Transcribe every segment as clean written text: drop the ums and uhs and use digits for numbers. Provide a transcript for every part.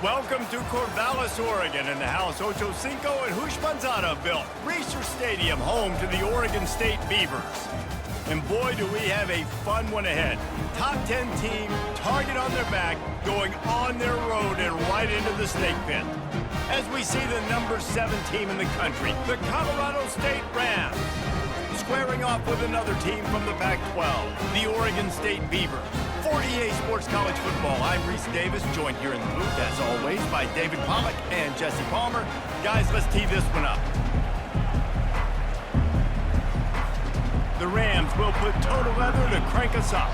Welcome to Corvallis, Oregon, in the House Ocho Cinco and Hoosh Manzana built Reser Stadium, home to the Oregon State Beavers. And boy, do we have a fun one ahead. Top 10 team, target on their back, going on their road and right into the snake pit. As we see the number 7 team in the country, the Colorado State Rams, squaring off with another team from the Pac-12, the Oregon State Beavers. 48 Sports College Football. I'm Reese Davis, joined here in the booth, as always, by David Pollack and Jesse Palmer. Guys, let's tee this one up. The Rams will put total leather to crank us up.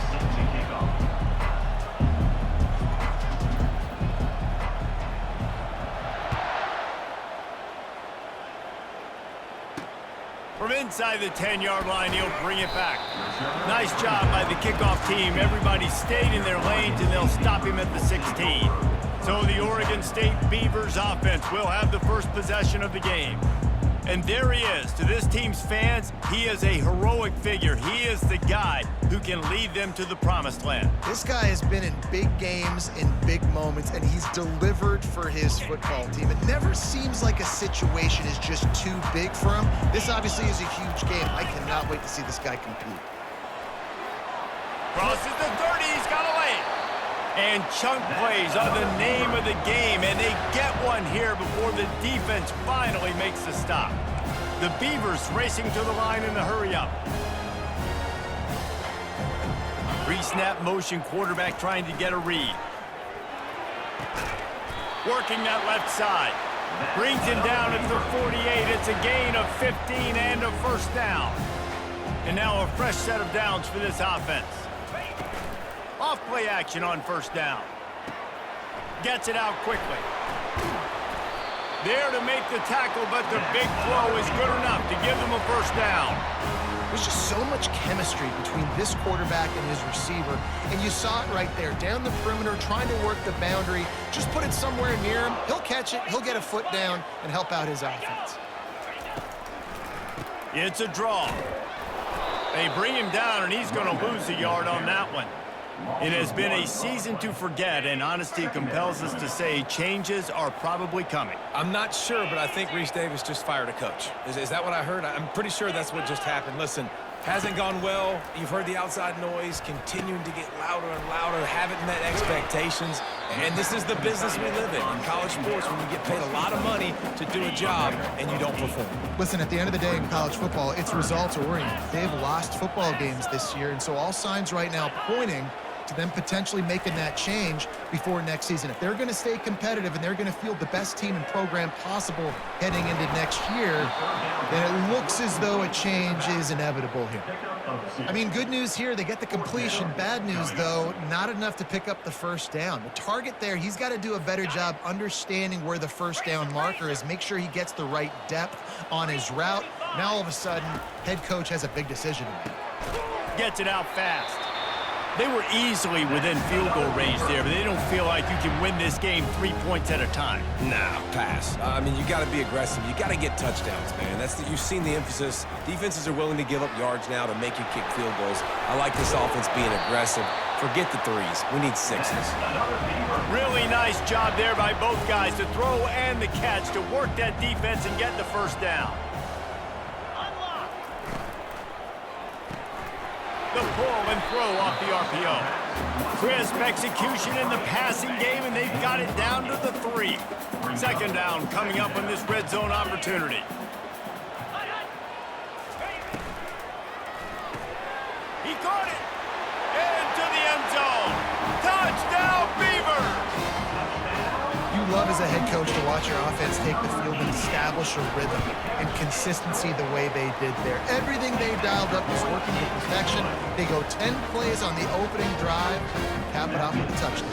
From inside the 10-yard line, he'll bring it back. Nice job by the kickoff team. Everybody stayed in their lanes, and they'll stop him at the 16. So the Oregon State Beavers offense will have the first possession of the game. And there he is. To this team's fans, he is a heroic figure. He is the guy who can lead them to the promised land. This guy has been in big games, in big moments, and he's delivered for his football team. It never seems like a situation is just too big for him. This obviously is a huge game. I cannot wait to see this guy compete. Crosses the 30, he's got a lane. And chunk plays are the name of the game, and they get one here before the defense finally makes the stop. The Beavers racing to the line in a hurry-up. Pre-snap motion, quarterback trying to get a read. Working that left side. Brings him down at the 48. It's a gain of 15 and a first down. And now a fresh set of downs for this offense. Off-play action on first down. Gets it out quickly. There to make the tackle, but the big throw is good enough to give them a first down. There's just so much chemistry between this quarterback and his receiver, and you saw it right there. Down the perimeter, trying to work the boundary. Just put it somewhere near him. He'll catch it, he'll get a foot down, and help out his offense. It's a draw. They bring him down, and he's going to lose a yard on that one. It has been a season to forget, and honesty compels us to say changes are probably coming. I'm not sure, but I think Reese Davis just fired a coach. Is that what I heard? I'm pretty sure that's what just happened. Listen, hasn't gone well. You've heard the outside noise continuing to get louder and louder, haven't met expectations. And this is the business we live in college sports, when you get paid a lot of money to do a job and you don't perform. Listen, at the end of the day in college football, it's results oriented. They've lost football games this year, and so all signs right now pointing to them potentially making that change before next season. If they're going to stay competitive and they're going to field the best team and program possible heading into next year, then it looks as though a change is inevitable here. I mean, good news here, they get the completion. Bad news, though, not enough to pick up the first down. The target there, he's got to do a better job understanding where the first down marker is, make sure he gets the right depth on his route. Now, all of a sudden, head coach has a big decision to make. Gets it out fast. They were easily within field goal range there, but they don't feel like you can win this game 3 points at a time. Nah, pass. I mean, you got to be aggressive. You got to get touchdowns, man. You've seen the emphasis. Defenses are willing to give up yards now to make you kick field goals. I like this offense being aggressive. Forget the threes. We need sixes. Really nice job there by both guys to throw and the catch to work that defense and get the first down. The pull and throw off the RPO. Crisp execution in the passing game, and they've got it down to the 3. Second down coming up on this red zone opportunity. He caught it. Into the end zone. Touchdown, Beavers! You love as a head coach to watch your offense take the field and establish a rhythm and consistency the way they did there. Everything they dialed up is working to perfection. They go 10 plays on the opening drive and cap it off with a touchdown.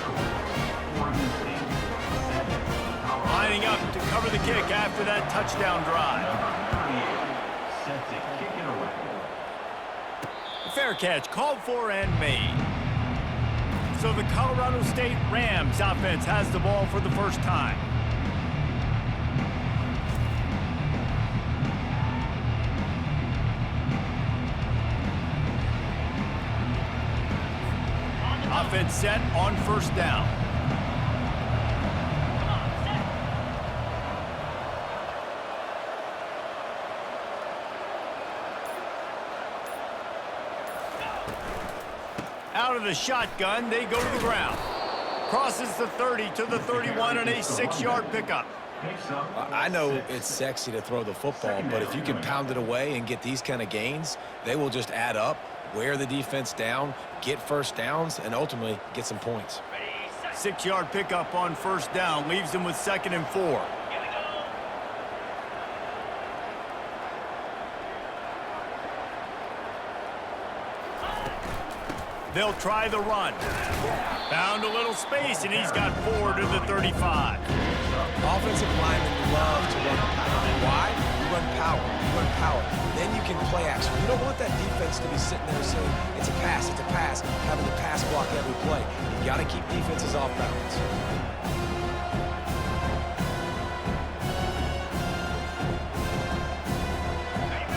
Lining up to cover the kick after that touchdown drive. Fair catch called for and made. So the Colorado State Rams offense has the ball for the first time. Offense set on first down. Out of the shotgun, they go to the ground. Crosses the 30 to the 31 and a 6-yard pickup. I know it's sexy to throw the football, but if you can pound it away and get these kind of gains, they will just add up, wear the defense down, get first downs, and ultimately get some points. 6-yard pickup on first down leaves them with 2nd and 4. They'll try the run. Found a little space, and he's got 4 to the 35. Offensive linemen love to run power. Why? You run power. You run power. Then you can play action. You don't want that defense to be sitting there saying, it's a pass, having to pass block every play. You got to keep defenses off balance.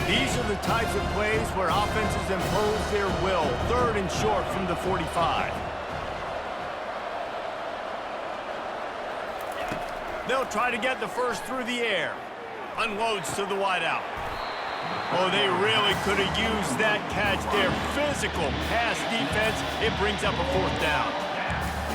These are the types of plays where offenses impose their will. 3rd and short from the 45. They'll try to get the first through the air. Unloads to the wideout. Oh, they really could have used that catch there. Physical pass defense. It brings up a 4th down.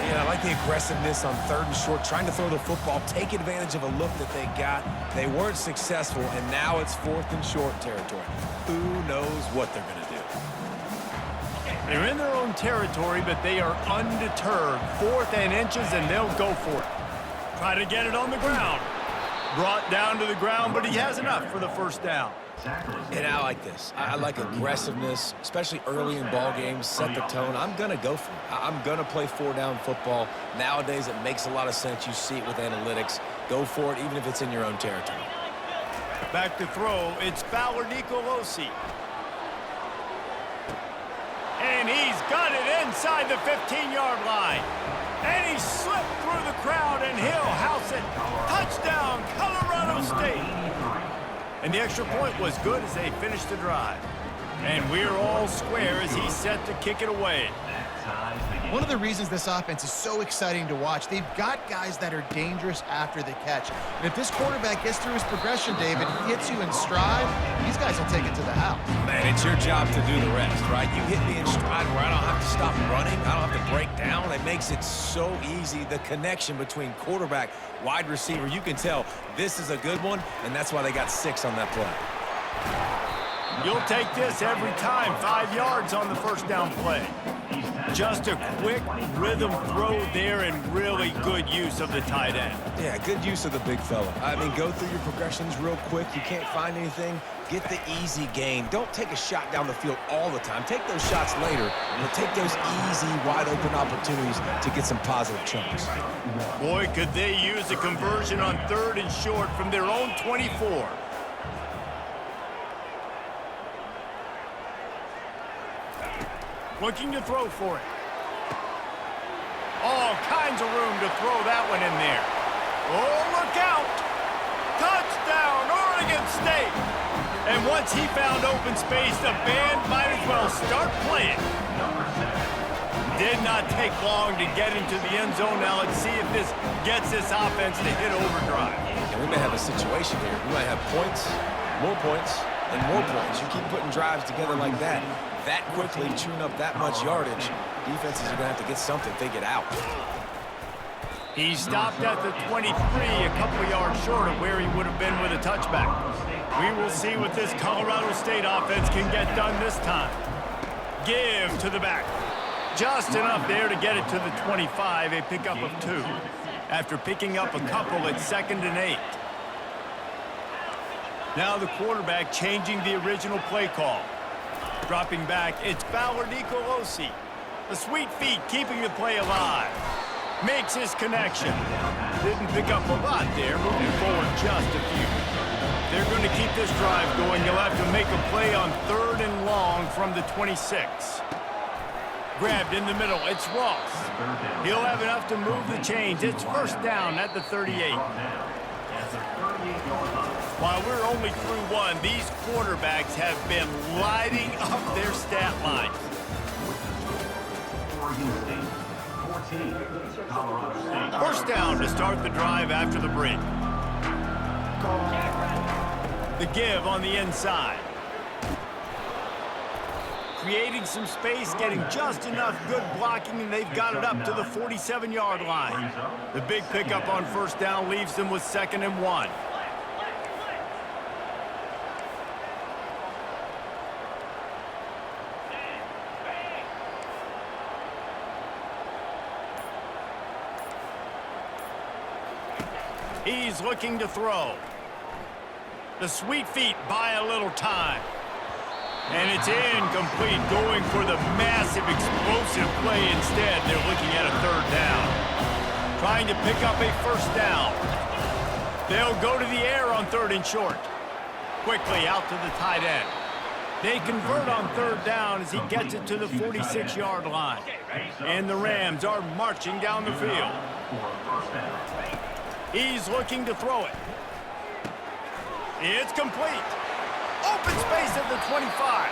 Man, I like the aggressiveness on 3rd and short, trying to throw the football, take advantage of a look that they got. They weren't successful, and now it's 4th and short territory. Who knows what they're going to do? They're in their own territory, but they are undeterred. 4th and inches, and they'll go for it. Try to get it on the ground. Brought down to the ground, but he has enough for the first down. And I like this. I like aggressiveness, especially early in ball games. Set the tone. I'm going to go for it. I'm going to play 4-down football. Nowadays, it makes a lot of sense. You see it with analytics. Go for it, even if it's in your own territory. Back to throw. It's Fowler Nicolosi. And he's got it inside the 15-yard line. And he slipped through the crowd, and he'll house it. Touchdown, Colorado State. And the extra point was good as they finished the drive. And we're all square as he's set to kick it away. One of the reasons this offense is so exciting to watch, they've got guys that are dangerous after the catch. And if this quarterback gets through his progression, David, hits you in stride, these guys will take it to the house. Man, it's your job to do the rest, right? You hit me in stride where I don't have to stop running. I don't have to break down. It makes it so easy. The connection between quarterback, wide receiver, you can tell this is a good one, and that's why they got 6 on that play. You'll take this every time. 5 yards on the first down play. Just a quick rhythm throw there and really good use of the tight end. Yeah, good use of the big fella. I mean, go through your progressions real quick. You can't find anything. Get the easy gain. Don't take a shot down the field all the time. Take those shots later, but take those easy, wide-open opportunities to get some positive chunks. Boy, could they use a conversion on 3rd and short from their own 24. Looking to throw for it. All kinds of room to throw that one in there. Oh, look out! Touchdown, Oregon State! And once he found open space, the band might as well start playing. Did not take long to get into the end zone. Now let's see if this gets this offense to hit overdrive. And we may have a situation here. We might have points, and more points. You keep putting drives together like that quickly, chewing up that much yardage, defenses are going to have to get something figured out. He stopped at the 23, a couple yards short of where he would have been with a touchback. We will see what this Colorado State offense can get done this time. Give to the back. Just enough there to get it to the 25, a pickup of 2. After picking up a couple at 2nd and 8. Now the quarterback changing the original play call. Dropping back, it's Fowler Nicolosi. The sweet feet keeping the play alive. Makes his connection. Didn't pick up a lot there, moving forward just a few. They're going to keep this drive going. You'll have to make a play on 3rd and long from the 26. Grabbed in the middle, it's Ross. He'll have enough to move the chains. It's first down at the 38. While we're only through one, these quarterbacks have been lighting up their stat line. First down to start the drive after the break. The give on the inside. creating some space, getting just enough good blocking, and they've got it up to the 47-yard line. The big pickup on first down leaves them with 2nd and 1. He's looking to throw. The sweet feet buy a little time. And it's incomplete, going for the massive, explosive play instead. They're looking at a 3rd down. Trying to pick up a 1st down. They'll go to the air on 3rd and short. Quickly out to the tight end. They convert on 3rd down as he gets it to the 46-yard line. And the Rams are marching down the field. He's looking to throw it. It's complete. Open space at the 25.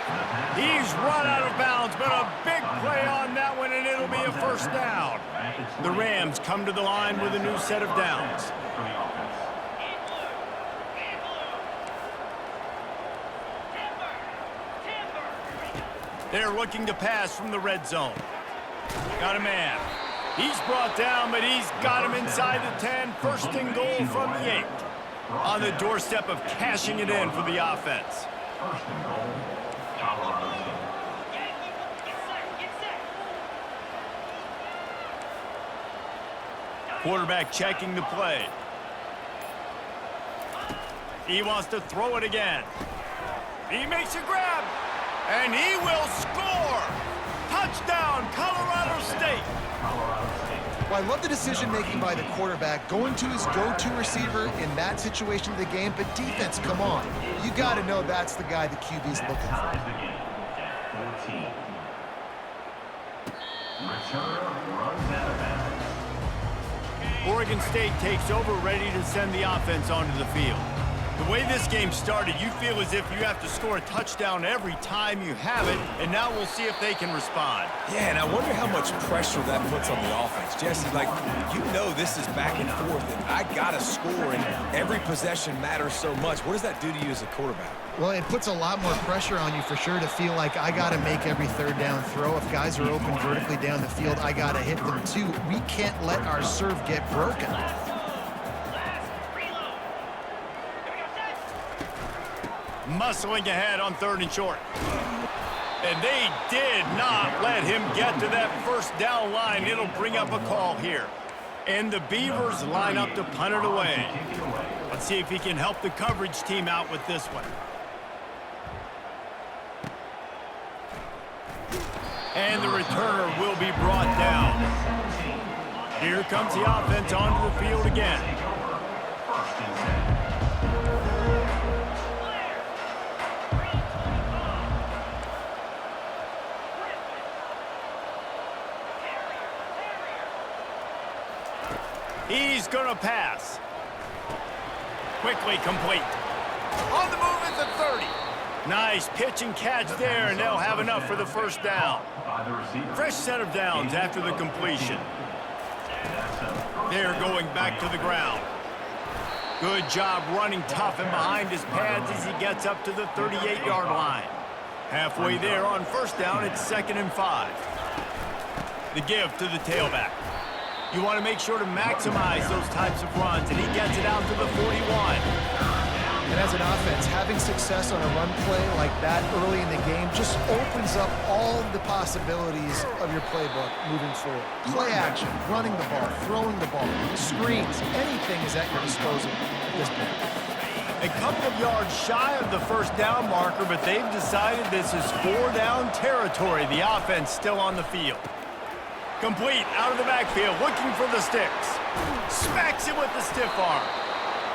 He's run out of bounds, but a big play on that one, and it'll be a 1st down. The Rams come to the line with a new set of downs. They're looking to pass from the red zone. Got a man. He's brought down, but he's got him inside the 10. 1st and goal from the 8. On the doorstep of cashing it in for the offense. Quarterback checking the play. He wants to throw it again. He makes a grab, and he will score. Touchdown, Colorado State. Well, I love the decision-making by the quarterback, going to his go-to receiver in that situation of the game, but defense, come on. You got to know that's the guy the QB's looking for. Oregon State takes over, ready to send the offense onto the field. The way this game started, you feel as if you have to score a touchdown every time you have it, and now we'll see if they can respond. Yeah, and I wonder how much pressure that puts on the offense. Jesse, like, you know this is back and forth, and I got to score, and every possession matters so much. What does that do to you as a quarterback? Well, it puts a lot more pressure on you for sure to feel like I got to make every 3rd down throw. If guys are open vertically down the field, I got to hit them too. We can't let our serve get broken. Muscling ahead on 3rd and short. And they did not let him get to that 1st down line. It'll bring up a call here. And the Beavers line up to punt it away. Let's see if he can help the coverage team out with this one. And the returner will be brought down. Here comes the offense onto the field again. He's going to pass. Quickly complete. On the move at the 30. Nice pitch and catch there, and they'll have enough for the 1st down. Fresh set of downs after the completion. They're going back to the ground. Good job running tough and behind his pads as he gets up to the 38-yard line. Halfway there on 1st down, it's 2nd and 5. The give to the tailback. You want to make sure to maximize those types of runs, and he gets it out to the 41. And as an offense, having success on a run play like that early in the game just opens up all the possibilities of your playbook moving forward. Play action, running the ball, throwing the ball, screens, anything is at your disposal at this point. A couple of yards shy of the 1st down marker, but they've decided this is 4-down territory. The offense still on the field. Complete out of the backfield, looking for the sticks. Smacks him with the stiff arm.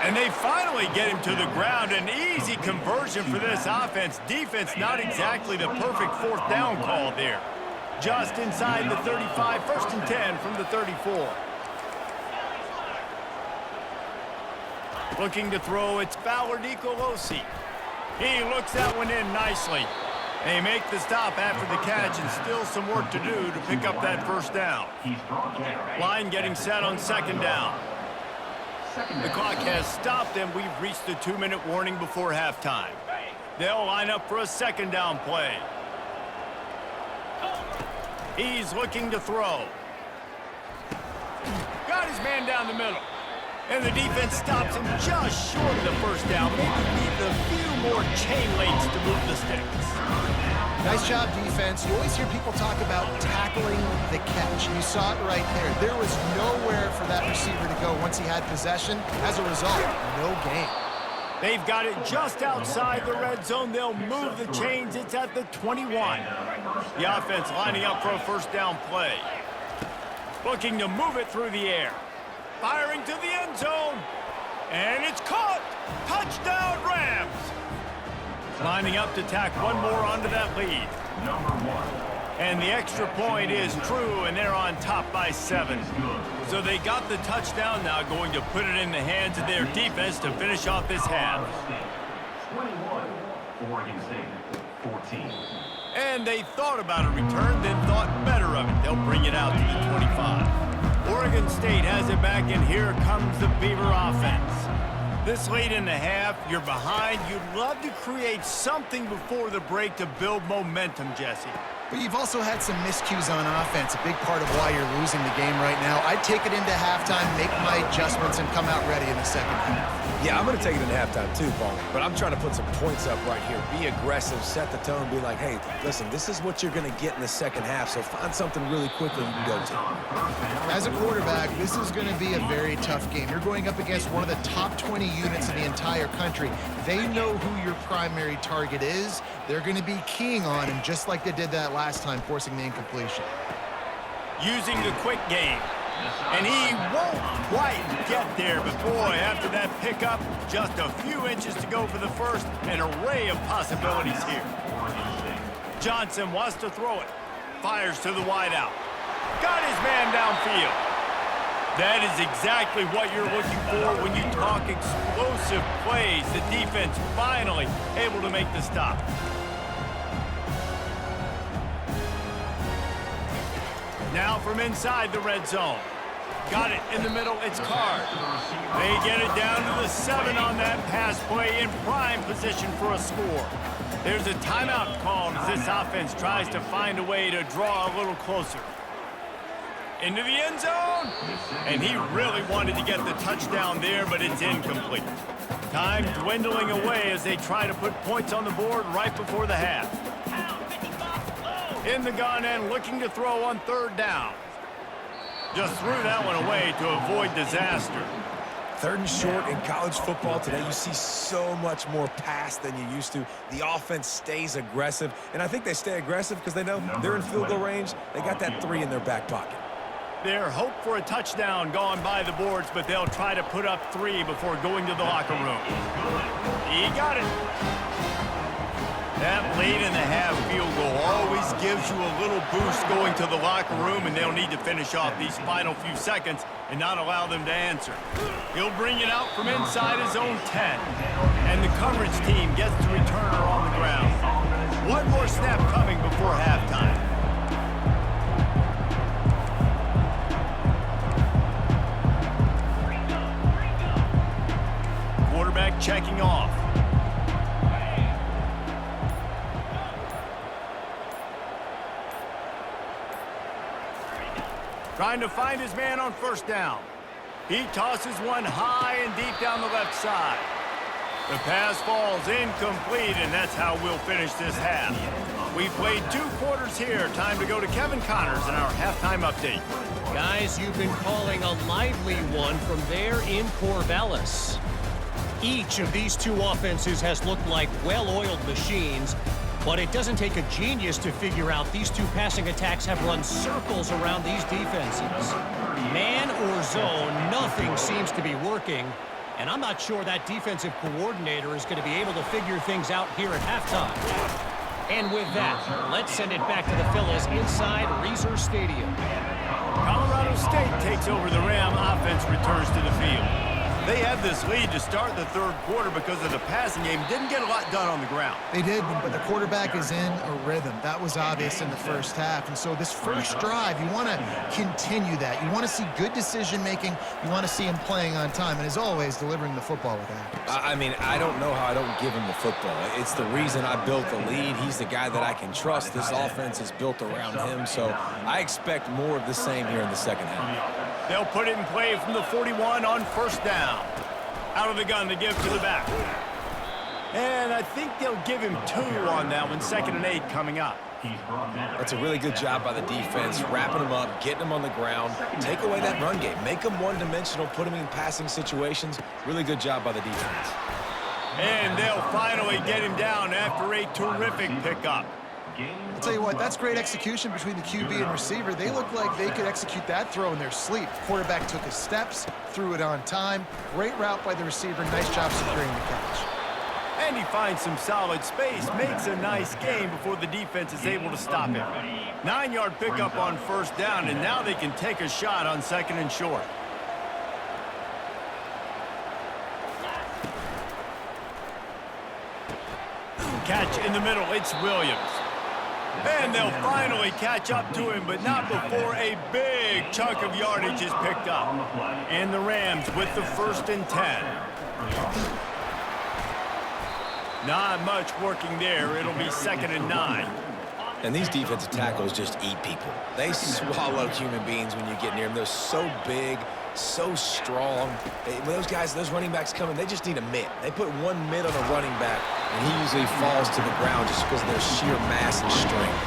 And they finally get him to the ground. An easy conversion for this offense. Defense not exactly the perfect 4th down call there. Just inside the 35, 1st and 10 from the 34. Looking to throw, it's Ballard Nicolosi. He looks that one in nicely. They make the stop after the catch, and still some work to do to pick up that 1st down. Line getting set on 2nd down. The clock has stopped, and we've reached the 2-minute warning before halftime. They'll line up for a 2nd down play. He's looking to throw. Got his man down the middle. And the defense stops him just short of the first down. Maybe need a few more chain links to move the sticks. Nice job, defense. You always hear people talk about tackling the catch. You saw it right there. There was nowhere for that receiver to go once he had possession. As a result, no gain. They've got it just outside the red zone. They'll move the chains. It's at the 21. The offense lining up for a first down play. Looking to move it through the air. Firing to the end zone. And it's caught. Touchdown, Rams. Lining up to tack one more onto that lead. And the extra point is true, and they're on top by 7. So they got the touchdown, now going to put it in the hands of their defense to finish off this half. 21, Oregon State, 14. And they thought about a return, then thought better of it. They'll bring it out to the 25. Oregon State has it back, and here comes the Beaver offense. This late in the half, you're behind. You'd love to create something before the break to build momentum, Jesse. But you've also had some miscues on offense, a big part of why you're losing the game right now. I'd take it into halftime, make my adjustments, and come out ready in the second half. Yeah, I'm going to take it into halftime too, Paul. But I'm trying to put some points up right here. Be aggressive, set the tone, be like, hey, listen, this is what you're going to get in the second half, so find something really quickly you can go to. As a quarterback, this is going to be a very tough game. You're going up against one of the top 20 units in the entire country. They know who your primary target is. They're going to be keying on him, just like they did that last time, forcing the incompletion. Using the quick game. And he won't quite get there, but boy, after that pickup, just a few inches to go for the first, an array of possibilities here. Johnson wants to throw it. Fires to the wideout. Got his man downfield. That is exactly what you're looking for when you talk explosive plays. The defense finally able to make the stop. Now from inside the red zone. Got it in the middle, it's Card. They get it down to the 7 on that pass play, in prime position for a score. There's a timeout called as this offense tries to find a way to draw a little closer. Into the end zone, and he really wanted to get the touchdown there, but it's incomplete. Time dwindling away as they try to put points on the board right before the half. In the gun and looking to throw on third down. Just threw that one away to avoid disaster. Third and short in college football today, you see so much more pass than you used to. The offense stays aggressive, and I think they stay aggressive because they know they're in field goal range. They got that 3 in their back pocket. Their hope for a touchdown gone by the boards, but they'll try to put up 3 before going to the locker room. He got it. That late in the half field goal always gives you a little boost going to the locker room, and they'll need to finish off these final few seconds and not allow them to answer. He'll bring it out from inside his own 10, and the coverage team gets the returner on the ground. One more snap coming before halftime. Quarterback checking off. Trying to find his man on first down. He tosses one high and deep down the left side. The pass falls incomplete, and that's how we'll finish this half. We've played 2 quarters here. Time to go to Kevin Connors in our halftime update. Guys, you've been calling a lively one from there in Corvallis. Each of these 2 offenses has looked like well-oiled machines, but it doesn't take a genius to figure out these 2 passing attacks have run circles around these defenses. Man or zone, nothing seems to be working, and I'm not sure that defensive coordinator is going to be able to figure things out here at halftime. And with that, let's send it back to the fellas inside Reser Stadium. Colorado State takes over the Ram. Offense returns to the field. They had this lead to start the third quarter because of the passing game. Didn't get a lot done on the ground. They did, but the quarterback is in a rhythm. That was obvious in the first half. And so this first drive, you want to continue that. You want to see good decision-making. You want to see him playing on time. And as always, delivering the football with accuracy. I mean, I don't know how I don't give him the football. It's the reason I built the lead. He's the guy that I can trust. This offense is built around him. So I expect more of the same here in the second half. They'll put it in play from the 41 on first down. Out of the gun to give to the back. And I think they'll give him 2 on that one. 2nd and 8 coming up. That's a really good job by the defense, wrapping them up, getting them on the ground, take away that run game, make them one-dimensional, put them in passing situations. Really good job by the defense. And they'll finally get him down after a terrific pickup. I'll tell you what, that's great execution between the QB and receiver. They look like they could execute that throw in their sleep. Quarterback took his steps, threw it on time. Great route by the receiver. Nice job securing the catch. And he finds some solid space, makes a nice game before the defense is able to stop him. 9-yard pickup on first down, and now they can take a shot on 2nd and short. Catch in the middle, it's Williams. And they'll finally catch up to him, but not before a big chunk of yardage is picked up. And the Rams with the 1st and 10. Not much working there. It'll be 2nd and 9. And these defensive tackles just eat people. They swallow human beings when you get near them. They're so big, so strong. When those guys, those running backs come in, they just need a mitt. They put one mitt on a running back, and he usually falls to the ground just because of their sheer mass and strength.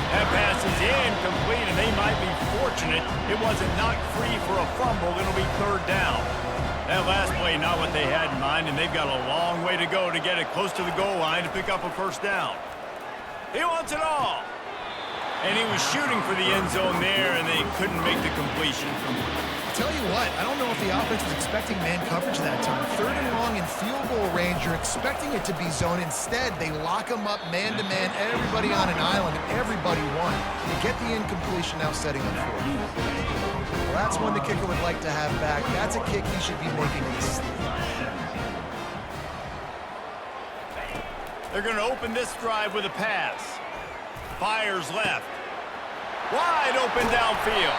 That pass is incomplete, and they might be fortunate it wasn't knocked free for a fumble. It'll be 3rd down. That last play, not what they had in mind, and they've got a long way to go to get it close to the goal line to pick up a 1st down. He wants it all. And he was shooting for the end zone there, and they couldn't make the completion. I'll tell you what, I don't know if the offense was expecting man coverage that time. 3rd and long in field goal range, you're expecting it to be zone. Instead, they lock them up man-to-man, everybody on an island, and everybody won. You get the incompletion, now setting up 4th. Well, that's one the kicker would like to have back. That's a kick he should be making in his sleep. They're going to open this drive with a pass. Fires left. Wide open downfield.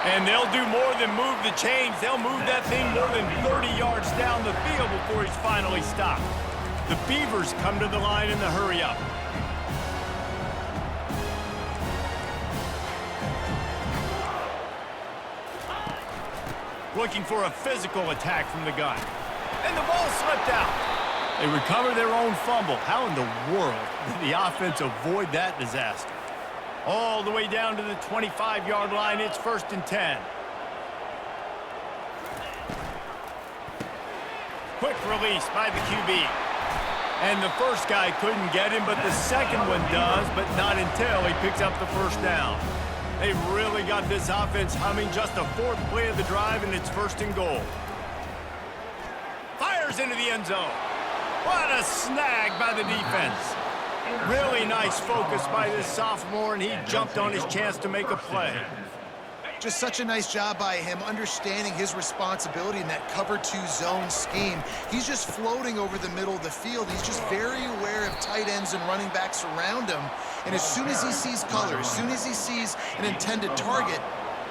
And they'll do more than move the chains. They'll move that thing more than 30 yards down the field before he's finally stopped. The Beavers come to the line in the hurry-up. Looking for a physical attack from the gun. And the ball slipped out. They recover their own fumble. How in the world did the offense avoid that disaster? All the way down to the 25-yard line. It's 1st and 10. Quick release by the QB. And the first guy couldn't get him, but the second one does, but not until he picks up the 1st down. They've really got this offense humming. Just a 4th play of the drive, and it's 1st and goal. Fires into the end zone. What a snag by the defense. Really nice focus by this sophomore, and he jumped on his chance to make a play. Just such a nice job by him understanding his responsibility in that cover 2 zone scheme. He's just floating over the middle of the field. He's just very aware of tight ends and running backs around him. And as soon as he sees color, as soon as he sees an intended target,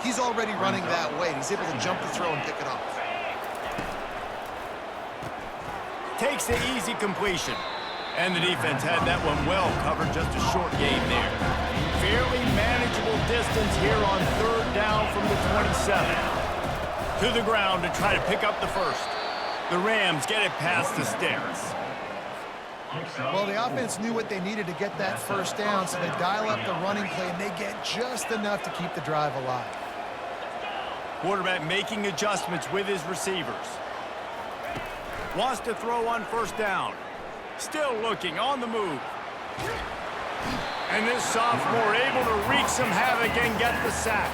he's already running that way. He's able to jump the throw and pick it off. Takes the easy completion. And the defense had that one well covered, just a short game there. Fairly manageable distance here on 3rd down from the 27. To the ground to try to pick up the 1st. The Rams get it past the sticks. Well, the offense knew what they needed to get that 1st down, so they dial up the running play, and they get just enough to keep the drive alive. Quarterback making adjustments with his receivers. Wants to throw on 1st down. Still looking, on the move. And this sophomore able to wreak some havoc and get the sack.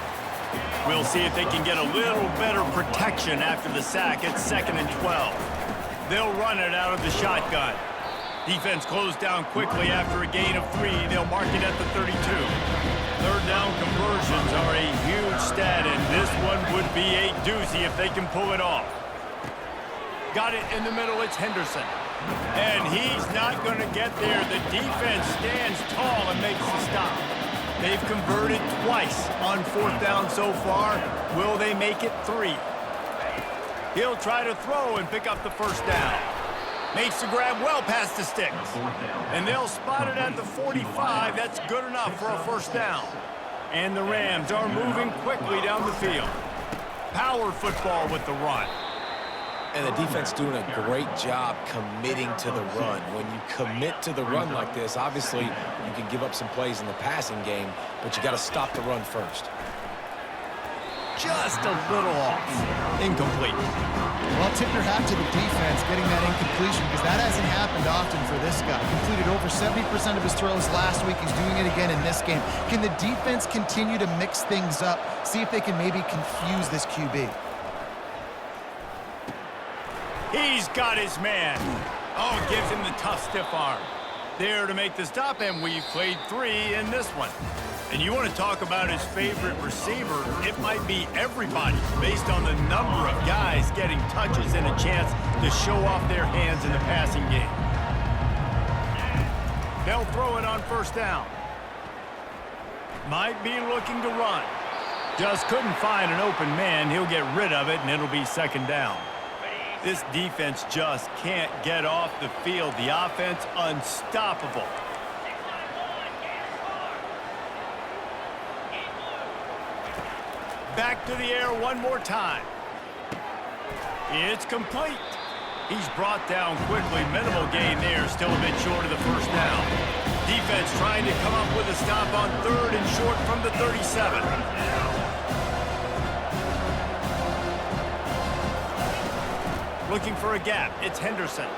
We'll see if they can get a little better protection after the sack. It's 2nd and 12. They'll run it out of the shotgun. Defense closed down quickly after a gain of 3. They'll mark it at the 32. 3rd down conversions are a huge stat, and this one would be a doozy if they can pull it off. Got it in the middle, it's Henderson. And he's not going to get there. The defense stands tall and makes the stop. They've converted twice on 4th down so far. Will they make it 3? He'll try to throw and pick up the 1st down. Makes the grab well past the sticks. And they'll spot it at the 45. That's good enough for a 1st down. And the Rams are moving quickly down the field. Power football with the run. And the defense doing a great job committing to the run. When you commit to the run like this, obviously you can give up some plays in the passing game, but you got to stop the run first. Just a little off. Incomplete. Well, tip your hat to the defense getting that incompletion because that hasn't happened often for this guy. Completed over 70% of his throws last week. He's doing it again in this game. Can the defense continue to mix things up? See if they can maybe confuse this QB. He's got his man. Oh, gives him the tough stiff arm. There to make the stop, and we've played 3 in this one. And you want to talk about his favorite receiver, it might be everybody based on the number of guys getting touches and a chance to show off their hands in the passing game. They'll throw it on 1st down. Might be looking to run. Just couldn't find an open man. He'll get rid of it, and it'll be 2nd down. This defense just can't get off the field. The offense unstoppable. Back to the air one more time. It's complete. He's brought down quickly. Minimal gain there. Still a bit short of the 1st down. Defense trying to come up with a stop on 3rd and short from the 37. Looking for a gap. It's Henderson.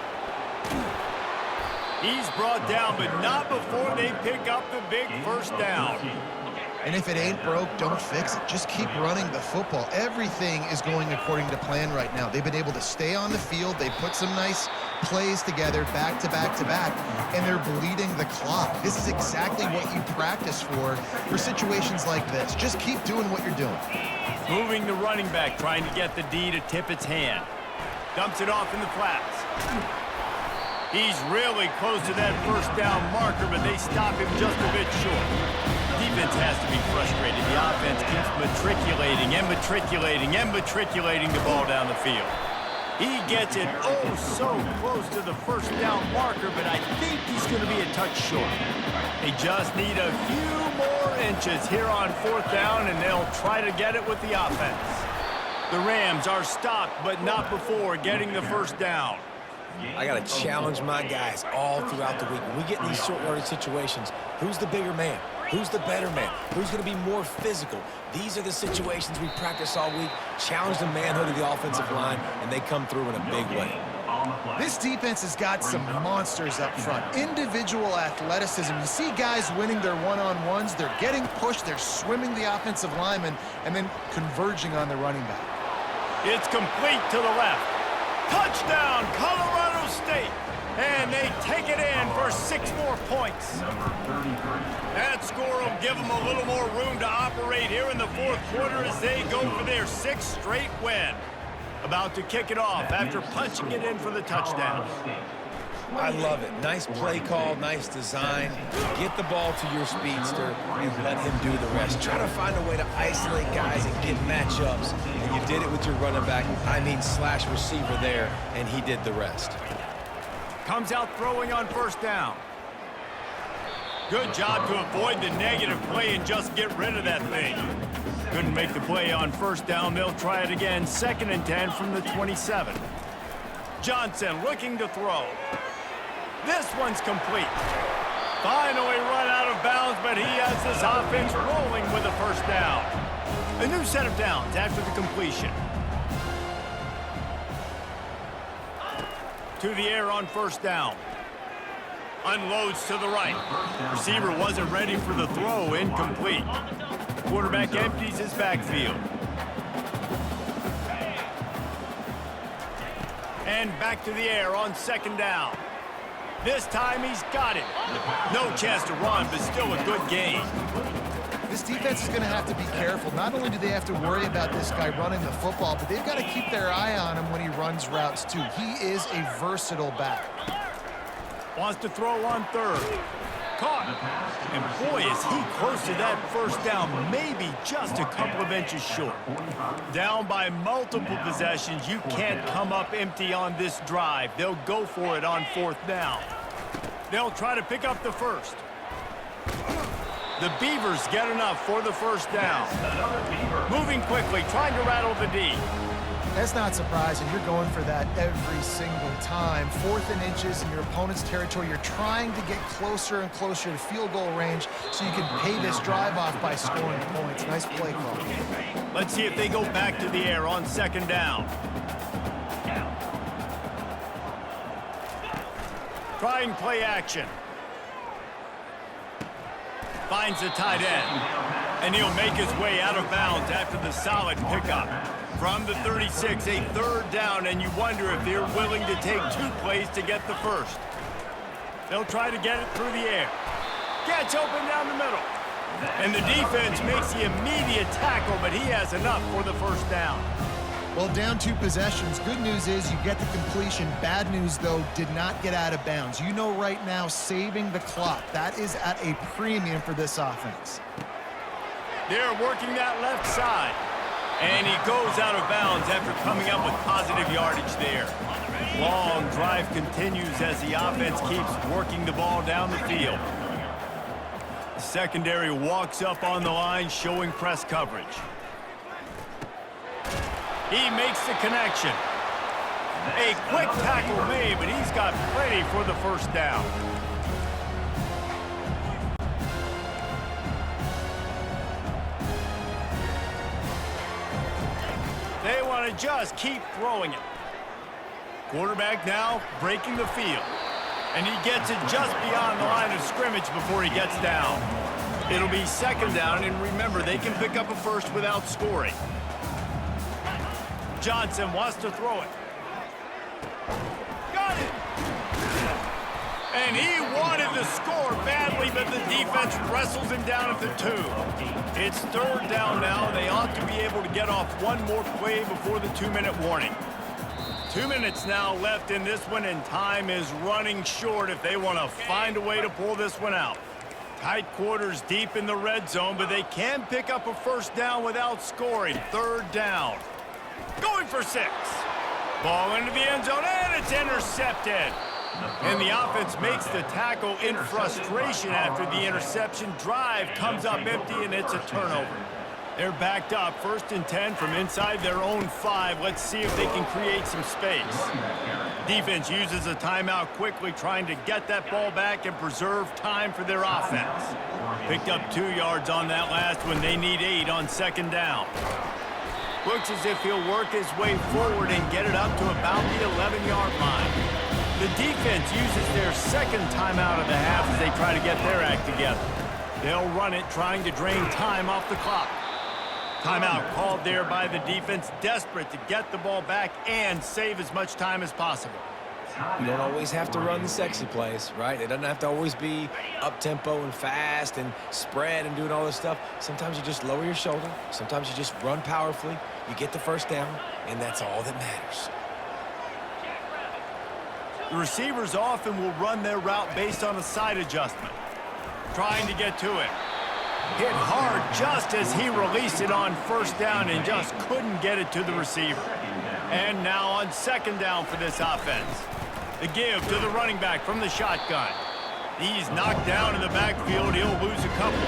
He's brought down, but not before they pick up the big 1st down. And if it ain't broke, don't fix it. Just keep running the football. Everything is going according to plan right now. They've been able to stay on the field. They put some nice plays together back to back to back, and they're bleeding the clock. This is exactly what you practice for situations like this. Just keep doing what you're doing. Moving the running back, trying to get the D to tip its hand. Dumps it off in the flats. He's really close to that 1st down marker, but they stop him just a bit short. Defense has to be frustrated. The offense keeps matriculating and matriculating and matriculating the ball down the field. He gets it oh so close to the 1st down marker, but I think he's going to be a touch short. They just need a few more inches here on 4th down, and they'll try to get it with the offense. The Rams are stopped, but not before getting the 1st down. I got to challenge my guys all throughout the week. When we get in these short yardage situations, who's the bigger man? Who's the better man? Who's going to be more physical? These are the situations we practice all week. Challenge the manhood of the offensive line, and they come through in a big way. This defense has got some monsters up front. Individual athleticism. You see guys winning their one-on-ones. They're getting pushed. They're swimming the offensive lineman and then converging on the running back. It's complete to the left. Touchdown, Colorado State. And they take it in for 6 more points. That score will give them a little more room to operate here in the 4th quarter as they go for their 6th straight win. About to kick it off after punching it in for the touchdown. I love it. Nice play call, nice design. Get the ball to your speedster and let him do the rest. Try to find a way to isolate guys and get matchups. And you did it with your running back, slash receiver there, and he did the rest. Comes out throwing on 1st down. Good job to avoid the negative play and just get rid of that thing. Couldn't make the play on 1st down. They'll try it again. 2nd and 10 from the 27. Johnson looking to throw. This one's complete. Finally run out of bounds, but he has this offense rolling with a 1st down. A new set of downs after the completion. To the air on 1st down. Unloads to the right. Receiver wasn't ready for the throw. Incomplete. Quarterback empties his backfield. And back to the air on 2nd down. This time he's got it. No chance to run, but still a good gain. This defense is going to have to be careful. Not only do they have to worry about this guy running the football, but they've got to keep their eye on him when he runs routes too. He is a versatile back. Wants to throw on third. Caught. And boy, is he close to that first down, maybe just a couple of inches short. Down by multiple possessions, you can't come up empty on this drive. They'll go for it on fourth down. They'll try to pick up the first. The Beavers get enough for the first down. Moving quickly, trying to rattle the D. That's not surprising. You're going for that every single time. 4th and inches in your opponent's territory. You're trying to get closer and closer to field goal range so you can pay this drive off by scoring points. Nice play call. Let's see if they go back to the air on second down. Trying play action. Finds the tight end. And he'll make his way out of bounds after the solid pickup. From the 36, a third down, and you wonder if they're willing to take 2 plays to get the first. They'll try to get it through the air. Gets open down the middle. And the defense makes the immediate tackle, but he has enough for the first down. Well, down 2 possessions. Good news is you get the completion. Bad news, though, did not get out of bounds. You know right now, saving the clock. That is at a premium for this offense. They're working that left side. And he goes out of bounds after coming up with positive yardage there. Long drive continues as the offense keeps working the ball down the field. The secondary walks up on the line, showing press coverage. He makes the connection. A quick tackle made, but he's got plenty for the first down. They want to just keep throwing it. Quarterback now breaking the field. And he gets it just beyond the line of scrimmage before he gets down. It'll be second down, and remember, they can pick up a first without scoring. Johnson wants to throw it. Got it! And he wanted to score badly, but the defense wrestles him down at the 2. It's third down now. They ought to be able to get off one more play before the 2-minute warning. 2 minutes now left in this one, and time is running short if they want to find a way to pull this one out. Tight quarters deep in the red zone, but they can pick up a first down without scoring. Third down. Going for 6. Ball into the end zone, and it's intercepted. And the offense makes the tackle in frustration after the interception. Drive comes up empty, and it's a turnover. They're backed up, 1st and 10 from inside their own 5. Let's see if they can create some space. Defense uses a timeout quickly, trying to get that ball back and preserve time for their offense. Picked up 2 yards on that last one. They need 8 on second down. Looks as if he'll work his way forward and get it up to about the 11-yard line. The defense uses their second timeout of the half as they try to get their act together. They'll run it, trying to drain time off the clock. Timeout called there by the defense, desperate to get the ball back and save as much time as possible. You don't always have to run the sexy plays, right? It doesn't have to always be up-tempo and fast and spread and doing all this stuff. Sometimes you just lower your shoulder. Sometimes you just run powerfully. You get the first down, and that's all that matters. The receivers often will run their route based on a side adjustment. Trying to get to it. Hit hard just as he released it on first down and just couldn't get it to the receiver. And now on second down for this offense. The give to the running back from the shotgun. He's knocked down in the backfield. He'll lose a couple.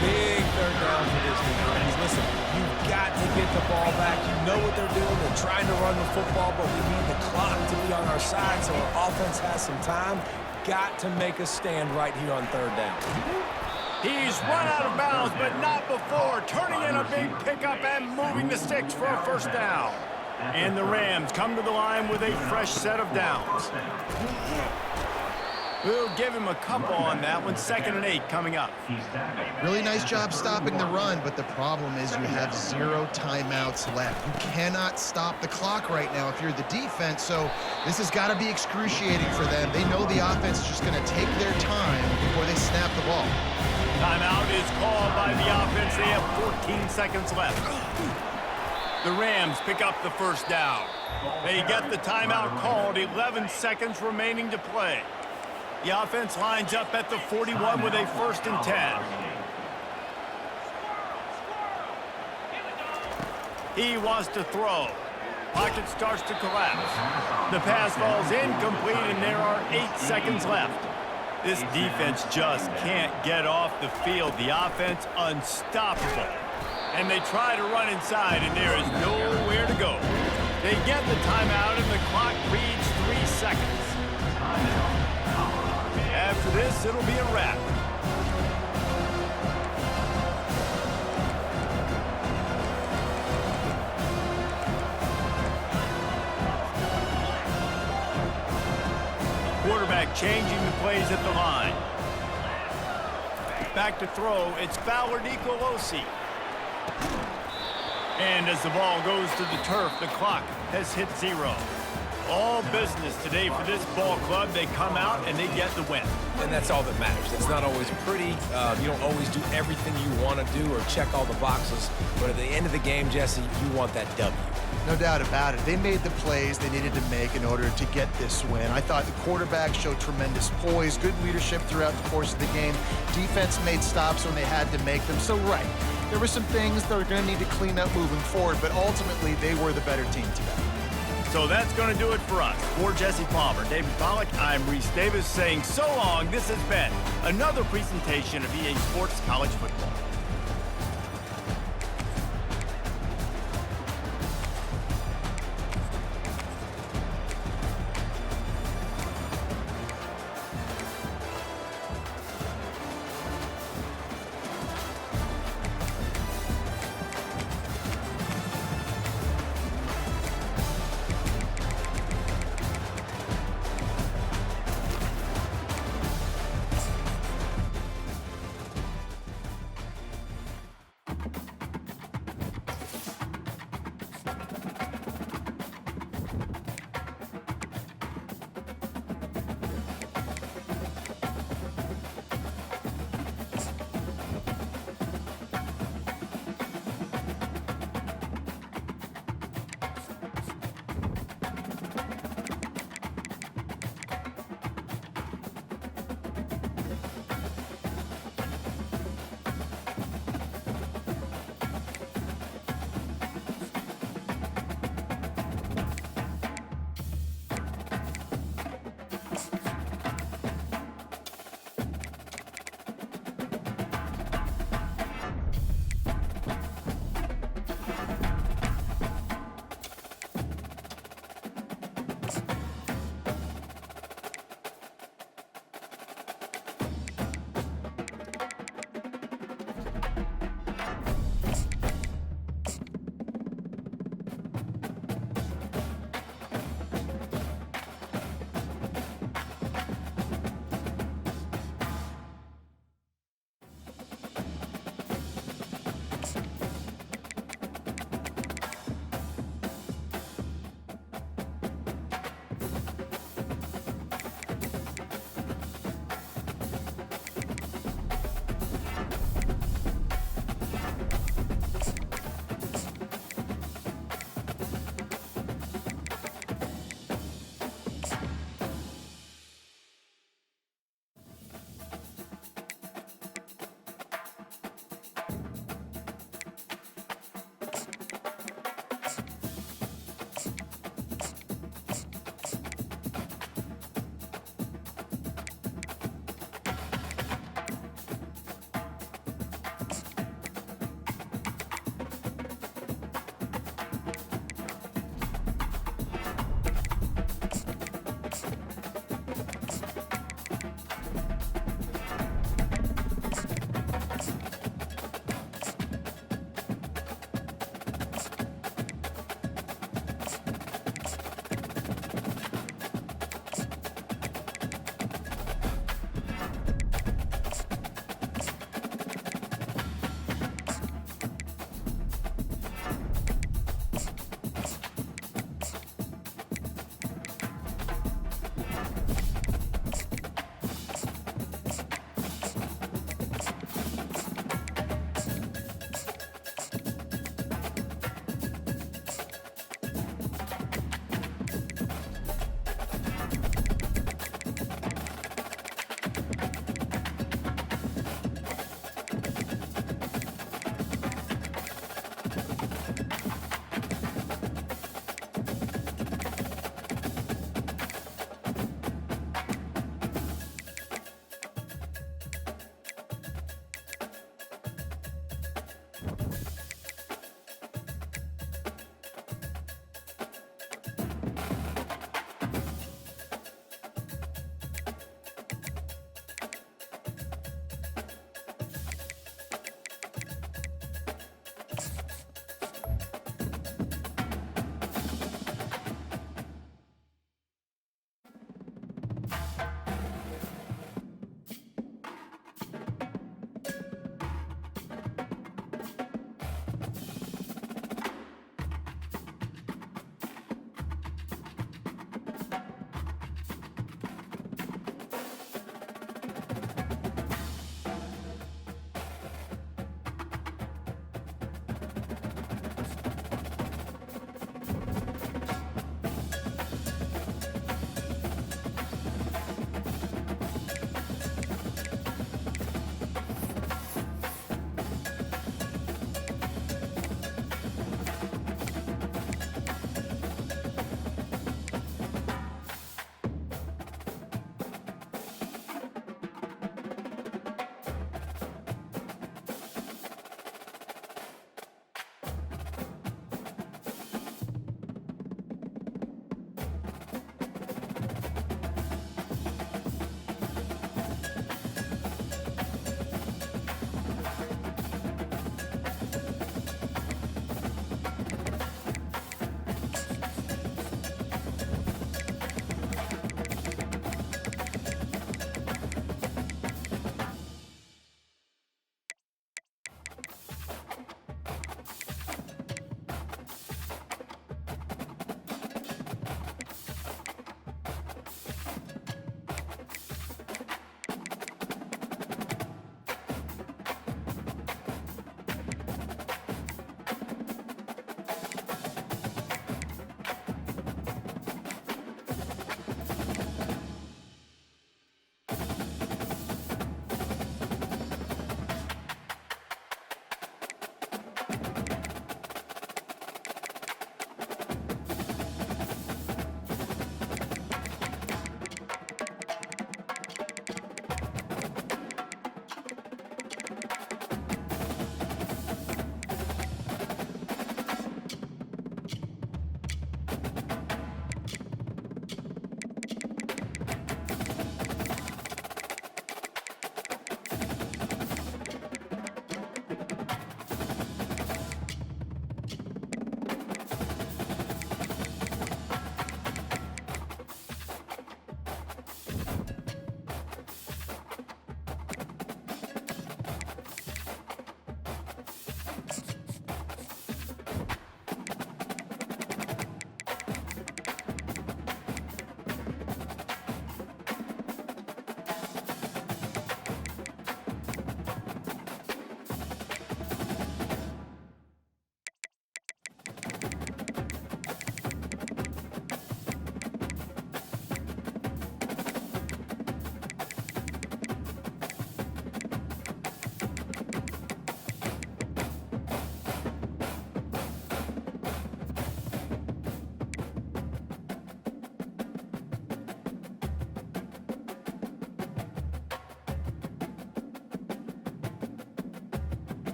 Big third down for this defense. Listen, you've got to get the ball back. You know what they're doing. They're trying to run the football, but we need the clock to be on our side so our offense has some time. Got to make a stand right here on third down. He's run out of bounds, but not before. Turning in a big pickup and moving the sticks for a first down. And the Rams come to the line with a fresh set of downs. We'll give him a couple on that one. 2nd and 8 coming up. Really nice job stopping the run, but the problem is you have 0 timeouts left. You cannot stop the clock right now if you're the defense, so this has got to be excruciating for them. They know the offense is just going to take their time before they snap the ball. Timeout is called by the since they have 14 seconds left. The Rams pick up the first down. They get the timeout called, 11 seconds remaining to play. The offense lines up at the 41 with a 1st and 10. He wants to throw. Pocket starts to collapse. The pass falls incomplete, and there are 8 seconds left. This defense just can't get off the field. The offense unstoppable. And they try to run inside, and there is nowhere to go. They get the timeout, and the clock reads 3 seconds. After this, it'll be a wrap. Quarterback changing the plays at the line. Back to throw, it's Fowler Nicolosi. And as the ball goes to the turf, the clock has hit 0. All business today for this ball club. They come out and they get the win. And that's all that matters. It's not always pretty. You don't always do everything you want to do or check all the boxes. But at the end of the game, Jesse, you want that W. No doubt about it. They made the plays they needed to make in order to get this win. I thought the quarterback showed tremendous poise, good leadership throughout the course of the game. Defense made stops when they had to make them. So, right, there were some things they're going to need to clean up moving forward, but ultimately they were the better team today. So that's going to do it for us. For Jesse Palmer, David Pollack, I'm Reese Davis saying so long. This has been another presentation of EA Sports College Football.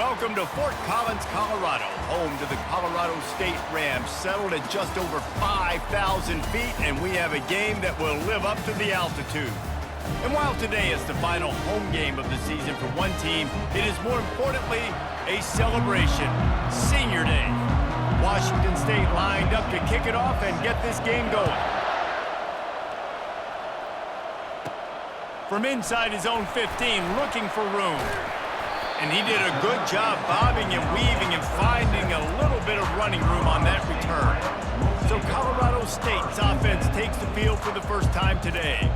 welcome to Fort Collins, Colorado, home to the Colorado State Rams, settled at just over 5,000 feet, and we have a game that will live up to the altitude. And while today is the final home game of the season for one team, it is more importantly a celebration, Senior Day. Washington State lined up to kick it off and get this game going. From inside his own 15, looking for room. And he did a good job bobbing and weaving and finding a little bit of running room on that return. So Colorado State's offense takes the field for the first time today.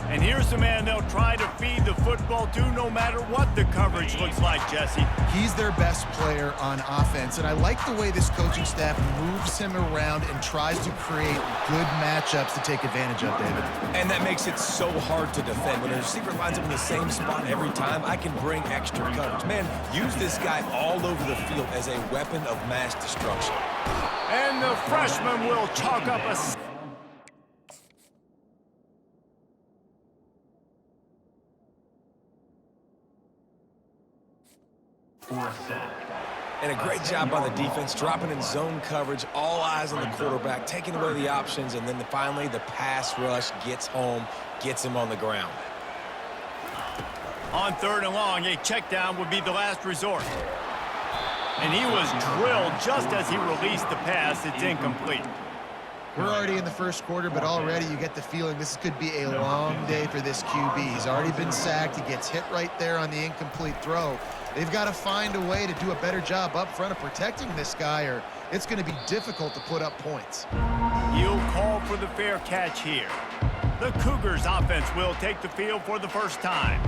And here's the man they'll try to feed the football to no matter what the coverage looks like, Jesse. He's their best player on offense, and I like the way this coaching staff moves him around and tries to create good matchups to take advantage of, David. And that makes it so hard to defend. When a receiver lines up in the same spot every time, I can bring extra coverage. Man, use this guy all over the field as a weapon of mass destruction. And the freshman will chalk up a... And a great job by the defense, dropping in zone coverage, all eyes on the quarterback, taking away the options, and then finally the pass rush gets home, gets him on the ground. On 3rd and long, a check down would be the last resort. And he was drilled just as he released the pass. It's incomplete. We're already in the first quarter, but already you get the feeling this could be a long day for this QB. He's already been sacked. He gets hit right there on the incomplete throw. They've got to find a way to do a better job up front of protecting this guy, or it's going to be difficult to put up points. He'll call for the fair catch here. The Cougars offense will take the field for the first time.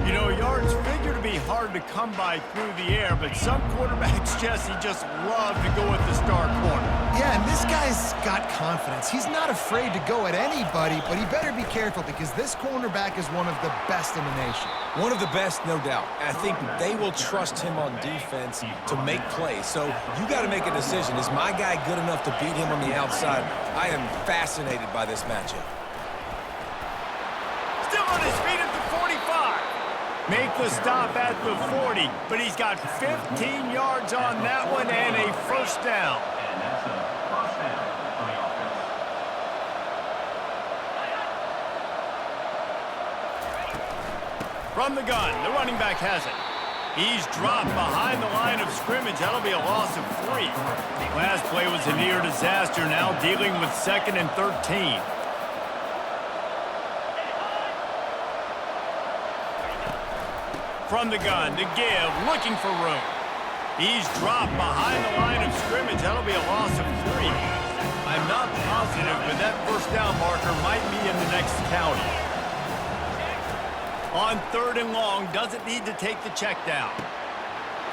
You know, yards figure to be hard to come by through the air, but some quarterbacks, Jesse, just love to go at the star corner. Yeah, and this guy's got confidence. He's not afraid to go at anybody, but he better be careful because this cornerback is one of the best in the nation. One of the best, no doubt. And I think they will trust him on defense to make plays. So you got to make a decision. Is my guy good enough to beat him on the outside? I am fascinated by this matchup. Still on his feet at the 45. Make the stop at the 40, but he's got 15 yards on that one and a first down. And that's a first down for the offense. From the gun, the running back has it. He's dropped behind the line of scrimmage. That'll be a loss of 3. Last play was a near disaster, now dealing with 2nd and 13. From the gun to give, looking for room. He's dropped behind the line of scrimmage. That'll be a loss of 3. I'm not positive, but that first down marker might be in the next county. On 3rd and long, doesn't need to take the check down.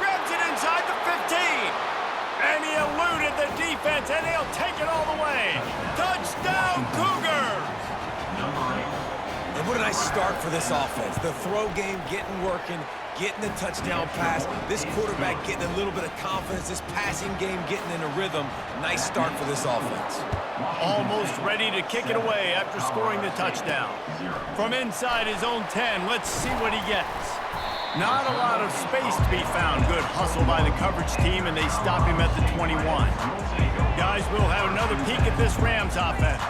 Grabs it inside the 15. And he eluded the defense, and he'll take it all the way. Touchdown, Cougars! And what a nice start for this offense. The throw game getting working, getting the touchdown pass. This quarterback getting a little bit of confidence. This passing game getting in a rhythm. Nice start for this offense. Almost ready to kick it away after scoring the touchdown. From inside his own 10, let's see what he gets. Not a lot of space to be found. Good hustle by the coverage team, and they stop him at the 21. Guys, we'll have another peek at this Rams offense.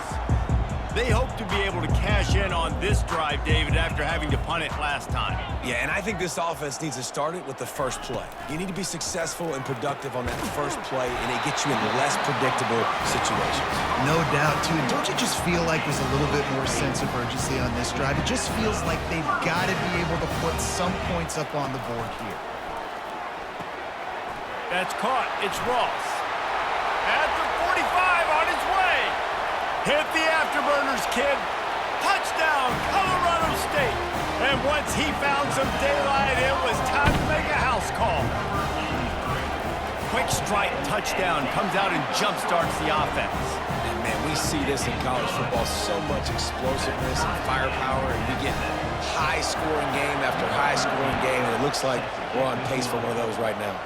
They hope to be able to cash in on this drive, David, after having to punt it last time. Yeah, and I think this offense needs to start it with the first play. You need to be successful and productive on that first play, and it gets you in less predictable situations. No doubt, too. And don't you just feel like there's a little bit more sense of urgency on this drive? It just feels like they've got to be able to put some points up on the board here. That's caught. It's Ross. At the 45 on his way. Hit the afterburners, kid. Touchdown, Colorado State. And once he found some daylight, it was time to make a house call. Quick strike touchdown comes out and jumpstarts the offense. And, man, we see this in college football, so much explosiveness and firepower, and we get high-scoring game after high-scoring game, and it looks like we're on pace for one of those right now.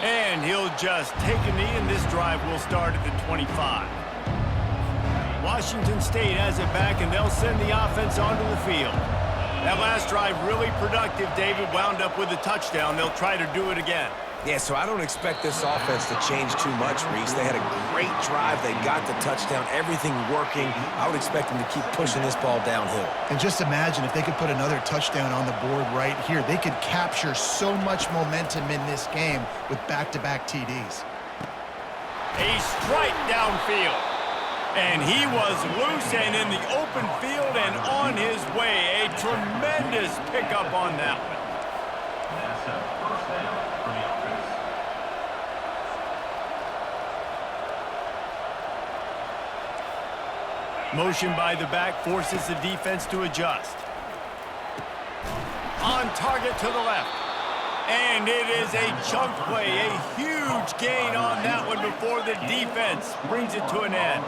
And he'll just take a knee, and this drive will start at the 25. Washington State has it back, and they'll send the offense onto the field. That last drive really productive. David wound up with a touchdown. They'll try to do it again. Yeah, so I don't expect this offense to change too much, Reese. They had a great drive. They got the touchdown, everything working. I would expect them to keep pushing this ball downhill. And just imagine if they could put another touchdown on the board right here. They could capture so much momentum in this game with back-to-back TDs. A strike downfield. And he was loose and in the open field and on his way. A tremendous pickup on that one. That's a first down for the offense. Motion by the back forces the defense to adjust. On target to the left. And it is a chunk play, a huge gain on that one before the defense brings it to an end.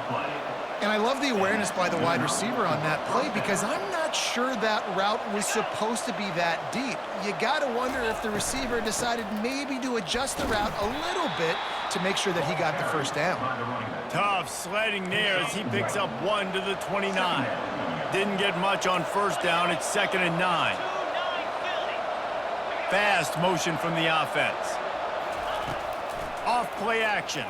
And I love the awareness by the wide receiver on that play because I'm not sure that route was supposed to be that deep. You got to wonder if the receiver decided maybe to adjust the route a little bit to make sure that he got the first down. Tough sledding there as he picks up 1 to the 29. Didn't get much on first down. It's 2nd and 9. Fast motion from the offense. Off play action.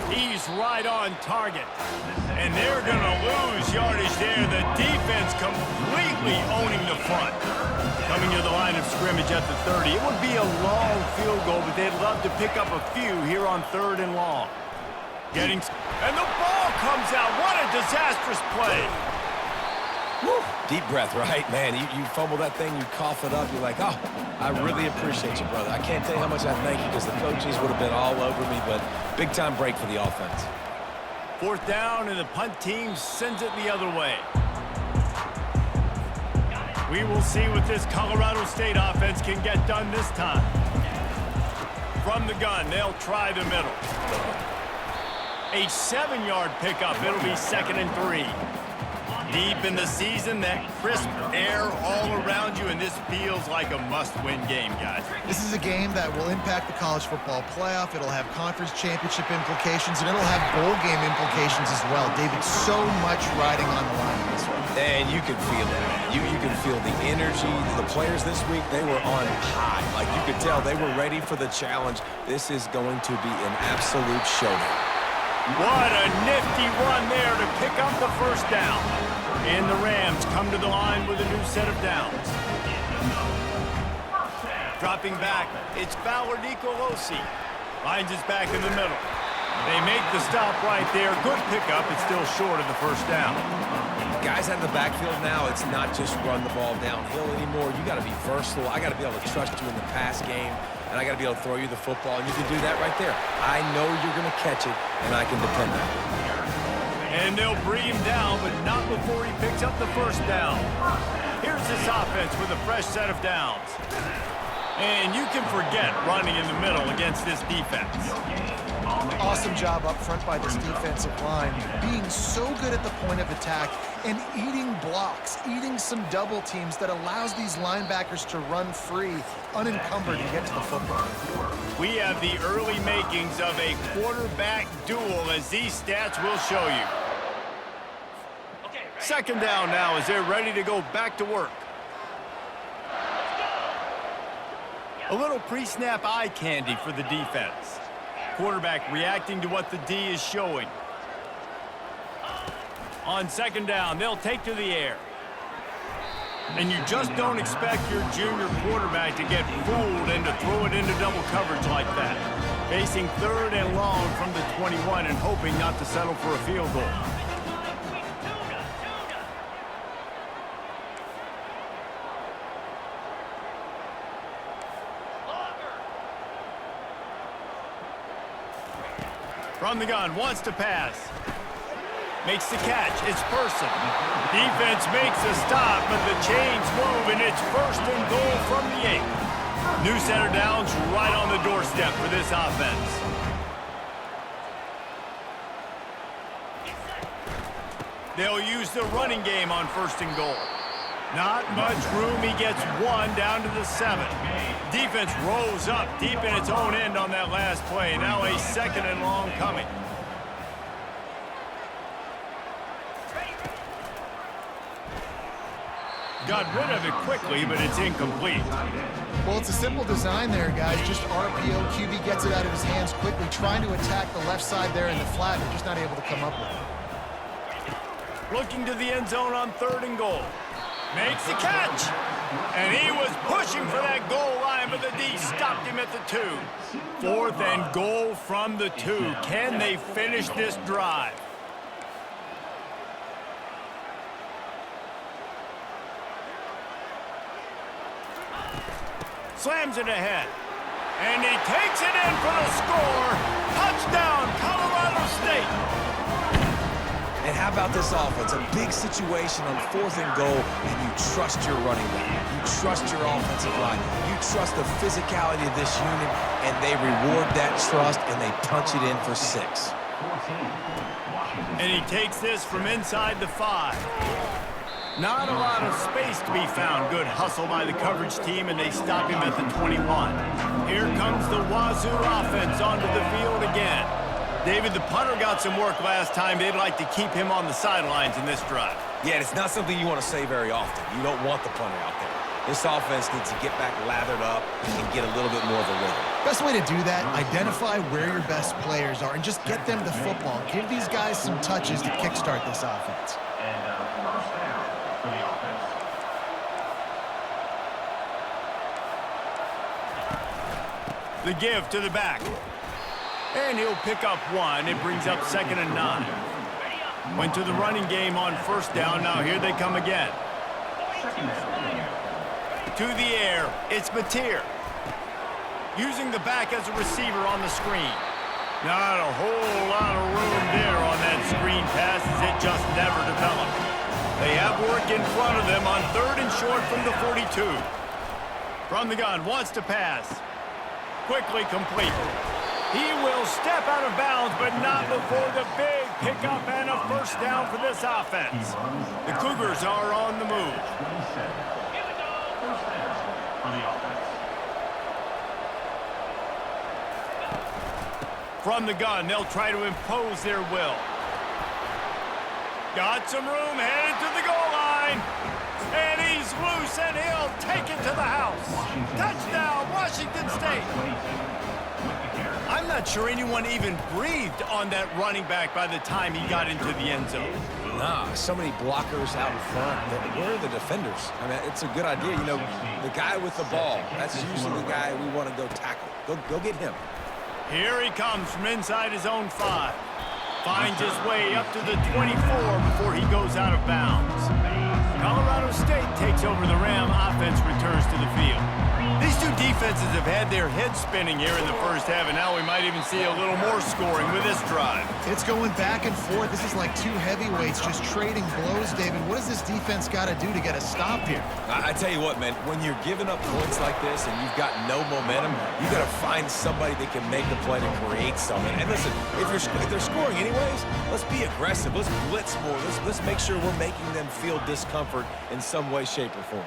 He's right on target. And they're going to lose yardage there. The defense completely owning the front. Coming to the line of scrimmage at the 30. It would be a long field goal, but they'd love to pick up a few here on 3rd and long. And the ball comes out. What a disastrous play. Woo. Deep breath, right? Man, you fumble that thing, you cough it up, you're like, oh, I really appreciate you, brother. I can't tell you how much I thank you because the coaches would have been all over me, but big-time break for the offense. 4th down, and the punt team sends it the other way. We will see what this Colorado State offense can get done this time. From the gun, they'll try the middle. A 7-yard pickup. It'll be 2nd and 3. Deep in the season, that crisp air all around you, and this feels like a must-win game, guys. This is a game that will impact the college football playoff. It'll have conference championship implications, and it'll have bowl game implications as well. David, so much riding on the line in this one. And you can feel it. You can feel the energy. The players this week, they were on high. Like you could tell they were ready for the challenge. This is going to be an absolute showdown. What a nifty run there to pick up the first down. And the Rams come to the line with a new set of downs. Dropping back, it's Fowler Nicolosi. Finds his back in the middle. They make the stop right there. Good pickup. It's still short of the first down. Guys out of the backfield now, it's not just run the ball downhill anymore. You got to be versatile. I got to be able to trust you in the pass game, and I got to be able to throw you the football, and you can do that right there. I know you're going to catch it, and I can depend on it. And they'll bring him down, but not before he picks up the first down. Here's this offense with a fresh set of downs. And you can forget running in the middle against this defense. Awesome job up front by this defensive line, being so good at the point of attack and eating blocks, eating some double teams that allows these linebackers to run free, unencumbered, and get to the football. We have the early makings of a quarterback duel, as these stats will show you. 2nd down now as they're ready to go back to work. A little pre-snap eye candy for the defense. Quarterback reacting to what the D is showing. On 2nd down, they'll take to the air. And you just don't expect your junior quarterback to get fooled and to throw it into double coverage like that. Facing 3rd and long from the 21 and hoping not to settle for a field goal. From the gun, wants to pass. Makes the catch. It's Person. Defense makes a stop, but the chains move, and it's 1st and goal from the 8. New center downs right on the doorstep for this offense. They'll use the running game on 1st and goal. Not much room. He gets 1 down to the 7. Defense rolls up deep in its own end on that last play. Now a 2nd and long coming. Got rid of it quickly, but it's incomplete. Well, it's a simple design there, guys. Just RPO. QB gets it out of his hands quickly, trying to attack the left side there in the flat. They're just not able to come up with it. Looking to the end zone on 3rd and goal. Makes the catch. And he was pushing for that goal line, but the D stopped him at the 2. 4th and goal from the 2. Can they finish this drive? Slams it ahead. And he takes it in for the score. Touchdown, Colorado State. And how about this offense? A big situation on 4th and goal, and you trust your running back. You trust your offensive line. You trust the physicality of this unit, and they reward that trust, and they punch it in for 6. And he takes this from inside the 5. Not a lot of space to be found. Good hustle by the coverage team, and they stop him at the 21. Here comes the Wazoo offense onto the field again. David, the punter got some work last time. They'd like to keep him on the sidelines in this drive. Yeah, and it's not something you want to say very often. You don't want the punter out there. This offense needs to get back lathered up and get a little bit more of a rhythm. Best way to do that, identify where your best players are and just get them the football. Give these guys some touches to kickstart this offense. And first down for the offense. The give to the back. And he'll pick up 1. It brings up 2nd and 9. Went to the running game on 1st down. Now here they come again. To the air. It's Mateer. Using the back as a receiver on the screen. Not a whole lot of room there on that screen pass as it just never developed. They have work in front of them on 3rd and short from the 42. From the gun. Wants to pass. Quickly complete. He will step out of bounds, but not before the big pickup and a 1st down for this offense. The Cougars are on the move. 27. First down for the offense. From the gun, they'll try to impose their will. Got some room, headed to the goal line. And he's loose, and he'll take it to the house. Touchdown, Washington State. I'm not sure anyone even breathed on that running back by the time he got into the end zone. Nah, so many blockers out in front. Where are the defenders? I mean, it's a good idea. You know, the guy with the ball, that's usually the guy we want to go tackle. Go get him. Here he comes from inside his own 5. Finds his way up to the 24 before he goes out of bounds. Colorado State takes over the Ram. Offense returns to the field. These two defenses have had their heads spinning here in the first half, and now we might even see a little more scoring with this drive. It's going back and forth. This is like two heavyweights just trading blows, David. What does this defense got to do to get a stop here? I tell you what, man, when you're giving up points like this and you've got no momentum, you got to find somebody that can make the play to create something. And listen, if they're scoring anyways, let's be aggressive. Let's blitz more. Let's make sure we're making them feel discomfort in some way, shape, or form.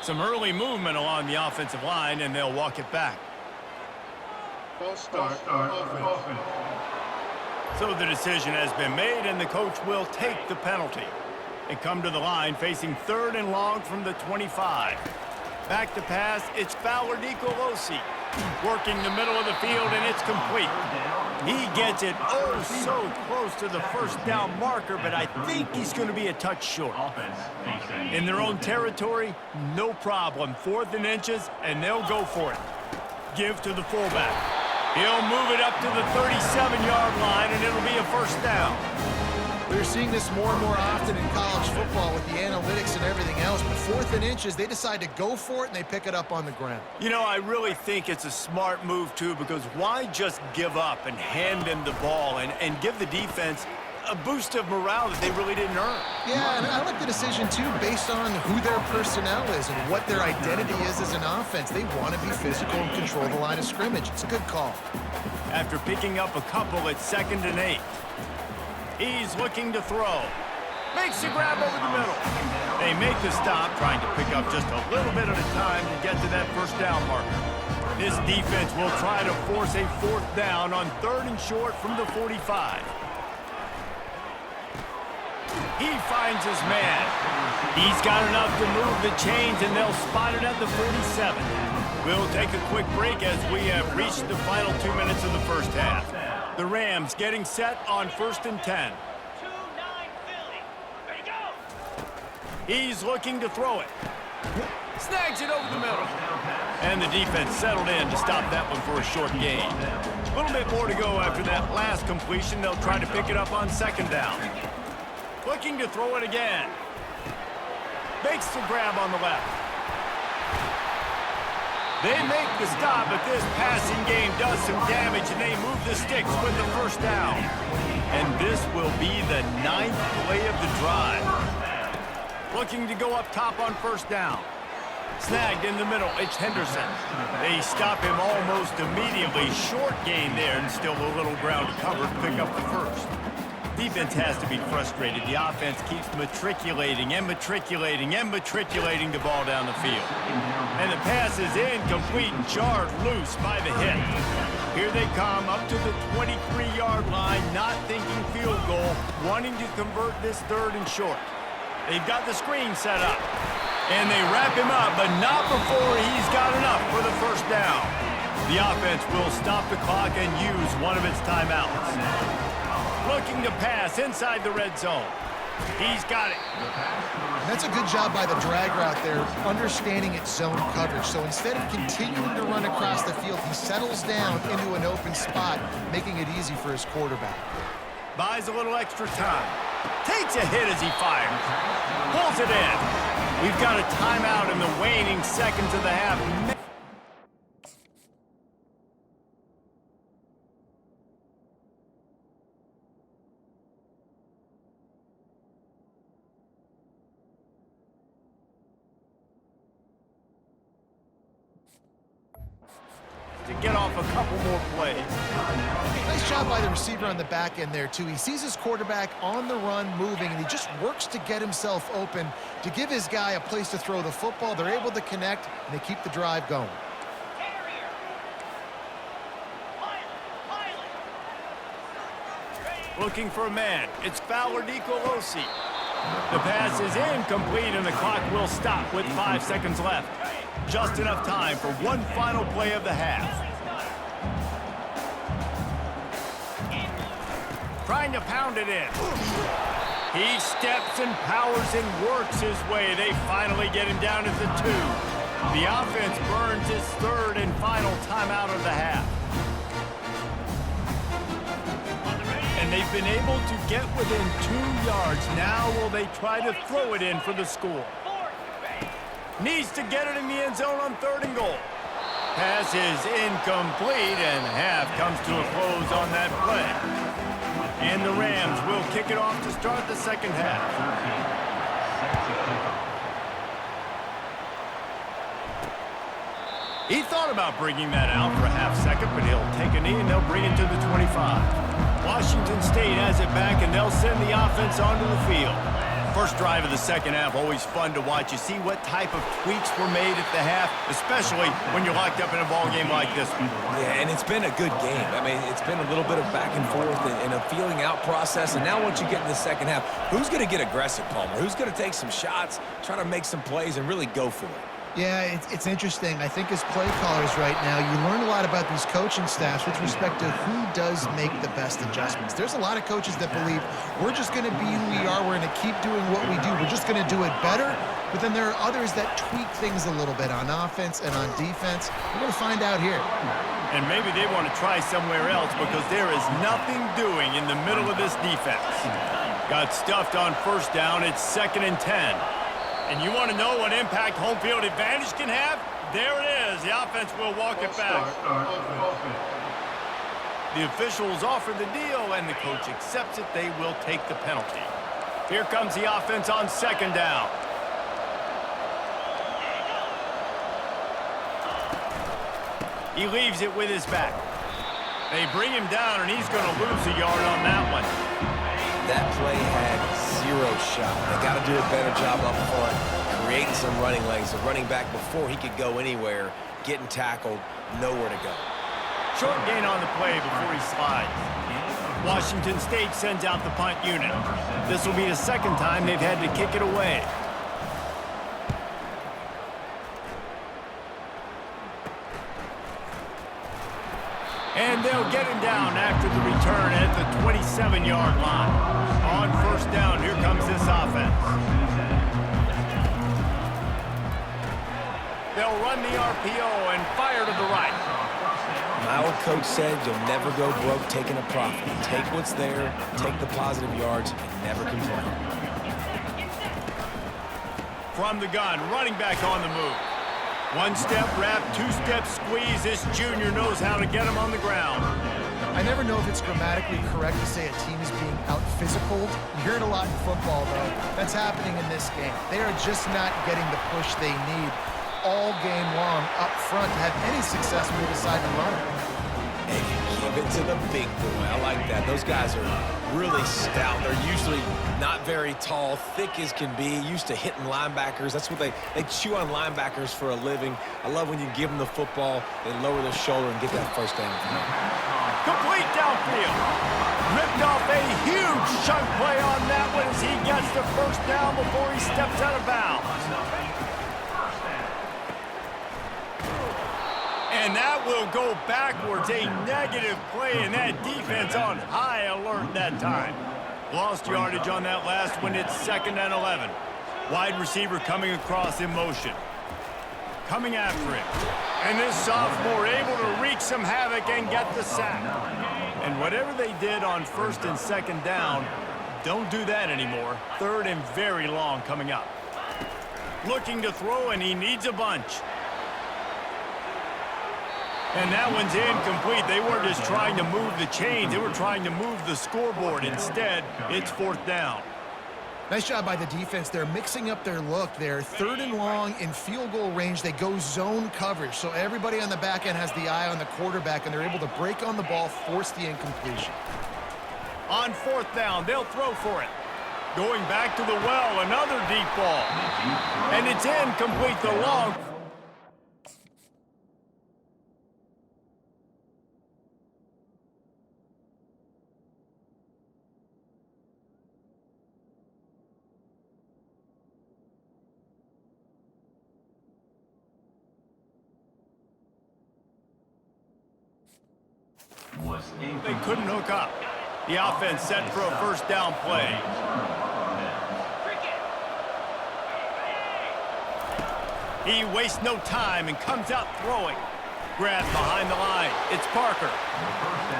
Some early movement along the offensive line, and they'll walk it back. False start offense. So the decision has been made, and the coach will take the penalty. They come to the line facing 3rd and long from the 25. Back to pass, it's Fowler Nicolosi. Working the middle of the field, and it's complete. He gets it oh so close to the 1st down marker, but I think he's going to be a touch short. In their own territory, no problem. 4th and inches, and they'll go for it. Give to the fullback. He'll move it up to the 37-yard line, and it'll be a 1st down. We're seeing this more and more often in college football with the analytics and everything else, but 4th and inches, they decide to go for it, and they pick it up on the ground. You know, I really think it's a smart move, too, because why just give up and hand them the ball and give the defense a boost of morale that they really didn't earn? Yeah, and I like the decision, too, based on who their personnel is and what their identity is as an offense. They want to be physical and control the line of scrimmage. It's a good call. After picking up a couple at 2nd and 8. He's looking to throw. Makes the grab over the middle. They make the stop, trying to pick up just a little bit at a time to get to that 1st down marker. This defense will try to force a 4th down on 3rd and short from the 45. He finds his man. He's got enough to move the chains, and they'll spot it at the 47. We'll take a quick break as we have reached the final 2 minutes of the first half. The Rams getting set on 1st and 10. He's looking to throw it. Snags it over the middle. And the defense settled in to stop that one for a short gain. A little bit more to go after that last completion. They'll try to pick it up on 2nd down. Looking to throw it again. Makes the grab on the left. They make the stop, but this passing game does some damage, and they move the sticks with the 1st down. And this will be the 9th play of the drive. Looking to go up top on 1st down. Snagged in the middle, it's Henderson. They stop him almost immediately. Short gain there, and still a little ground to cover to pick up the 1st. Defense has to be frustrated. The offense keeps matriculating and matriculating and matriculating the ball down the field. And the pass is incomplete and jarred loose by the hit. Here they come up to the 23-yard line, not thinking field goal, wanting to convert this 3rd and short. They've got the screen set up. And they wrap him up, but not before he's got enough for the 1st down. The offense will stop the clock and use one of its timeouts. Looking to pass inside the red zone. He's got it. And that's a good job by the drag route there, understanding its zone coverage. So instead of continuing to run across the field, he settles down into an open spot, making it easy for his quarterback. Buys a little extra time. Takes a hit as he fires. Pulls it in. We've got a timeout in the waning seconds of the half. To get off a couple more plays. Nice job by the receiver on the back end there, too. He sees his quarterback on the run moving, and he just works to get himself open to give his guy a place to throw the football. They're able to connect, and they keep the drive going. Looking for a man. It's Fowler Nicolosi. The pass is incomplete, and the clock will stop with 5 seconds left. Just enough time for one final play of the half. Trying to pound it in. He steps and powers and works his way. They finally get him down at the 2. The offense burns its 3rd and final timeout of the half. And they've been able to get within 2 yards. Now will they try to throw it in for the score? Needs to get it in the end zone on 3rd and goal. Pass is incomplete, and half comes to a close on that play. And the Rams will kick it off to start the 2nd half. He thought about bringing that out for a half second, but he'll take a knee and they'll bring it to the 25. Washington State has it back, and they'll send the offense onto the field. First drive of the 2nd half, always fun to watch. You see what type of tweaks were made at the half, especially when you're locked up in a ball game like this one. Yeah, and it's been a good game. I mean, it's been a little bit of back and forth and a feeling out process. And now once you get in the 2nd half, who's going to get aggressive, Palmer? Who's going to take some shots, try to make some plays, and really go for it? Yeah, it's interesting. I think as play callers right now, you learn a lot about these coaching staffs with respect to who does make the best adjustments. There's a lot of coaches that believe we're just going to be who we are. We're going to keep doing what we do. We're just going to do it better. But then there are others that tweak things a little bit on offense and on defense. We're going to find out here. And maybe they want to try somewhere else because there is nothing doing in the middle of this defense. Got stuffed on 1st down. It's 2nd and 10. And you want to know what impact home field advantage can have? There it is. The offense will walk it back. The officials offer the deal, and the coach accepts it. They will take the penalty. Here comes the offense on 2nd down. He leaves it with his back. They bring him down, and he's going to lose a yard on that one. That play had 0 shot. They got to do a better job up front, creating some running lanes. The running back before he could go anywhere, getting tackled, nowhere to go. Short gain on the play before he slides. Washington State sends out the punt unit. This will be the second time they've had to kick it away. And they'll get him down after the return at the 27-yard line. On first down, here comes this offense. They'll run the RPO and fire to the right. My old coach said you'll never go broke taking a profit. Take what's there, take the positive yards, and never complain. From the gun, running back on the move. One-step wrap, two-step squeeze. This junior knows how to get him on the ground. I never know if it's grammatically correct to say a team is being out-physicaled. You hear it a lot in football, though. That's happening in this game. They are just not getting the push they need all game long up front to have any success when they decide to run it. Hey, give it to the big boy. I like that. Those guys are really stout. They're usually not very tall, thick as can be, used to hitting linebackers. That's what they chew on linebackers for a living. I love when you give them the football, they lower their shoulder and get that first down. Complete downfield. Ripped off a huge chunk play on that one as he gets the first down before he steps out of bounds. And that will go backwards. A negative play, and that defense on high alert that time. Lost yardage on that last one. It's 2nd and 11. Wide receiver coming across in motion. Coming after him. And this sophomore able to wreak some havoc and get the sack. And whatever they did on 1st and 2nd down, don't do that anymore. 3rd and very long coming up. Looking to throw, and he needs a bunch. And that one's incomplete. They weren't just trying to move the chains. They were trying to move the scoreboard. Instead, it's 4th down. Nice job by the defense. They're mixing up their look. They're 3rd and long in field goal range. They go zone coverage. So everybody on the back end has the eye on the quarterback, and they're able to break on the ball, force the incompletion. On 4th down, they'll throw for it. Going back to the well, another deep ball. And it's incomplete, the long. They couldn't hook up. The offense set for a first down play. He wastes no time and comes out throwing. Grab behind the line. It's Parker.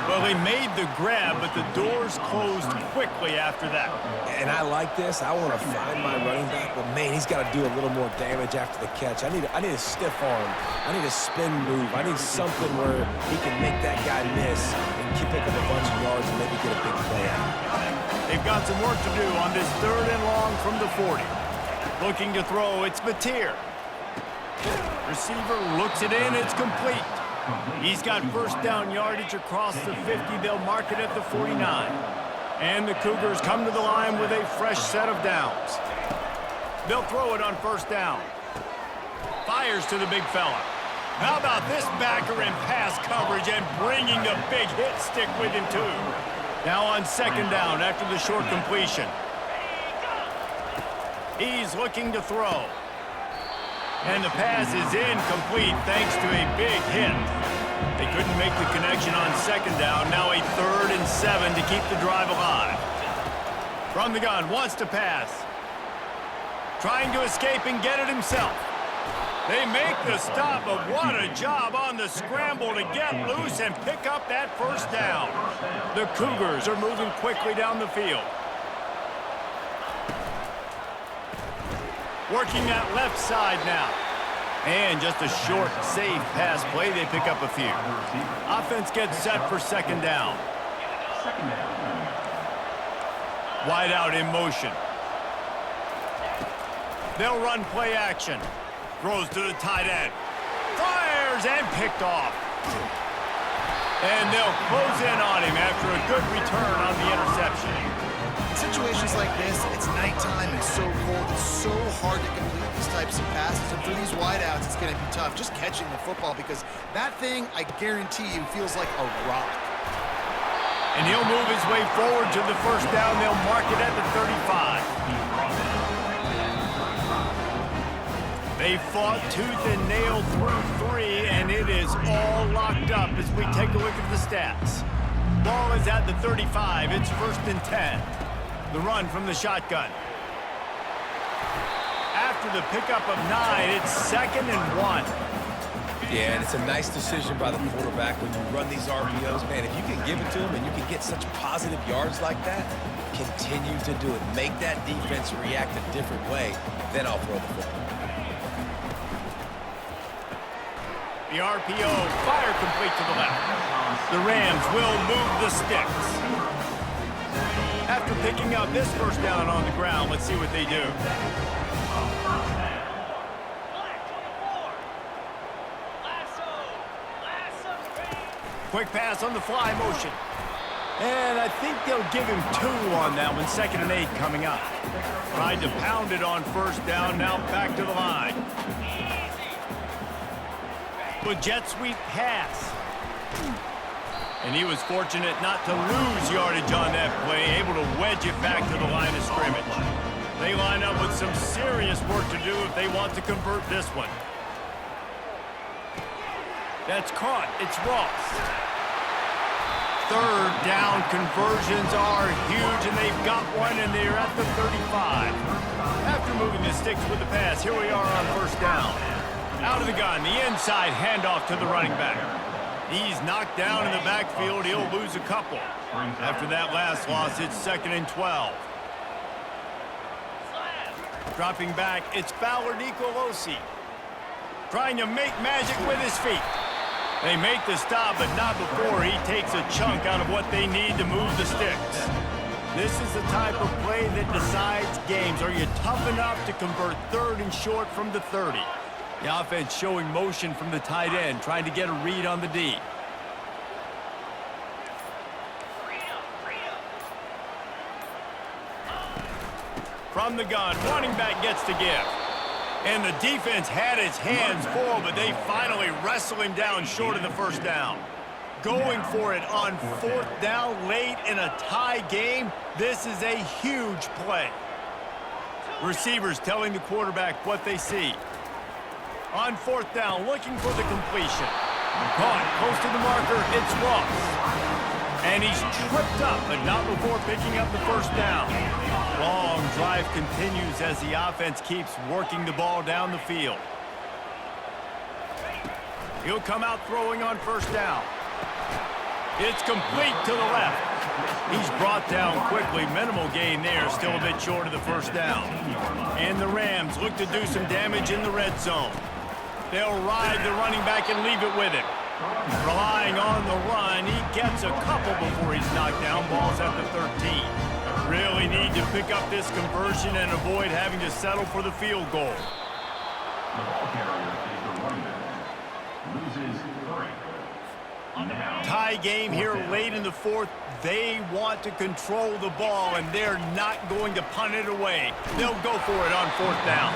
Well, they made the grab, but the doors closed quickly after that. And I like this. I want to find my running back, but man, he's got to do a little more damage after the catch. I need a stiff arm. I need a spin move. I need something where he can make that guy miss and pick up a bunch of yards and maybe get a big play out. They've got some work to do on this 3rd and long from the 40. Looking to throw, it's Mateer. Receiver looks it in, it's complete. He's got first down yardage across the 50. They'll mark it at the 49. And the Cougars come to the line with a fresh set of downs. They'll throw it on first down. Fires to the big fella. How about this backer in pass coverage and bringing the big hit stick with him too. Now on 2nd down after the short completion. He's looking to throw. And the pass is incomplete thanks to a big hit. They couldn't make the connection on 2nd down. Now a 3rd and 7 to keep the drive alive. From the gun, wants to pass. Trying to escape and get it himself. They make the stop, but what a job on the scramble to get loose and pick up that first down. The Cougars are moving quickly down the field. Working that left side now. And just a short, safe pass play. They pick up a few. Offense gets set for 2nd down. Wide out in motion. They'll run play action. Throws to the tight end. Fires and picked off. And they'll close in on him after a good return on the interception. In situations situations like this, it's nighttime, it's so cold, it's so hard to complete these types of passes. And for these wideouts, it's going to be tough just catching the football because that thing, I guarantee you, feels like a rock. And he'll move his way forward to the first down. They'll mark it at the 35. They fought tooth and nail through 3, and it is all locked up as we take a look at the stats. Ball is at the 35. It's 1st and 10. The run from the shotgun. After the pickup of 9, it's 2nd and 1. Yeah, and it's a nice decision by the quarterback when you run these RPOs. Man, if you can give it to him and you can get such positive yards like that, continue to do it. Make that defense react a different way, then I'll throw the football. The RPO, fire complete to the left. The Rams will move the sticks. After picking up this first down on the ground, let's see what they do. Quick pass on the fly motion. And I think they'll give him 2 on that one. 2nd and 8 coming up. Tried to pound it on first down. Now back to the line. With jet sweep pass. And he was fortunate not to lose yardage on that play. Able to wedge it back to the line of scrimmage. They line up with some serious work to do if they want to convert this one. That's caught. It's Ross. 3rd down conversions are huge, and they've got one, and they're at the 35. After moving the sticks with the pass, here we are on first down. Out of the gun, the inside handoff to the running back. He's knocked down in the backfield. He'll lose a couple. After that last loss, it's 2nd and 12. Dropping back, it's Fowler Nicolosi. Trying to make magic with his feet. They make the stop, but not before he takes a chunk out of what they need to move the sticks. This is the type of play that decides games. Are you tough enough to convert 3rd and short from the 30? The offense showing motion from the tight end, trying to get a read on the D. From the gun, running back gets to give. And the defense had its hands full, but they finally wrestle him down short of the first down. Going for it on 4th down late in a tie game, this is a huge play. Receivers telling the quarterback what they see. On 4th down, looking for the completion. Caught, close to the marker, it's Ross. And he's tripped up, but not before picking up the first down. Long drive continues as the offense keeps working the ball down the field. He'll come out throwing on first down. It's complete to the left. He's brought down quickly. Minimal gain there, still a bit short of the first down. And the Rams look to do some damage in the red zone. They'll ride the running back and leave it with him. Relying on the run, he gets a couple before he's knocked down. Ball's at the 13. Really need to pick up this conversion and avoid having to settle for the field goal. The ball carrier is the running back. Loses 3. Tie game here late in the 4th. They want to control the ball, and they're not going to punt it away. They'll go for it on 4th down.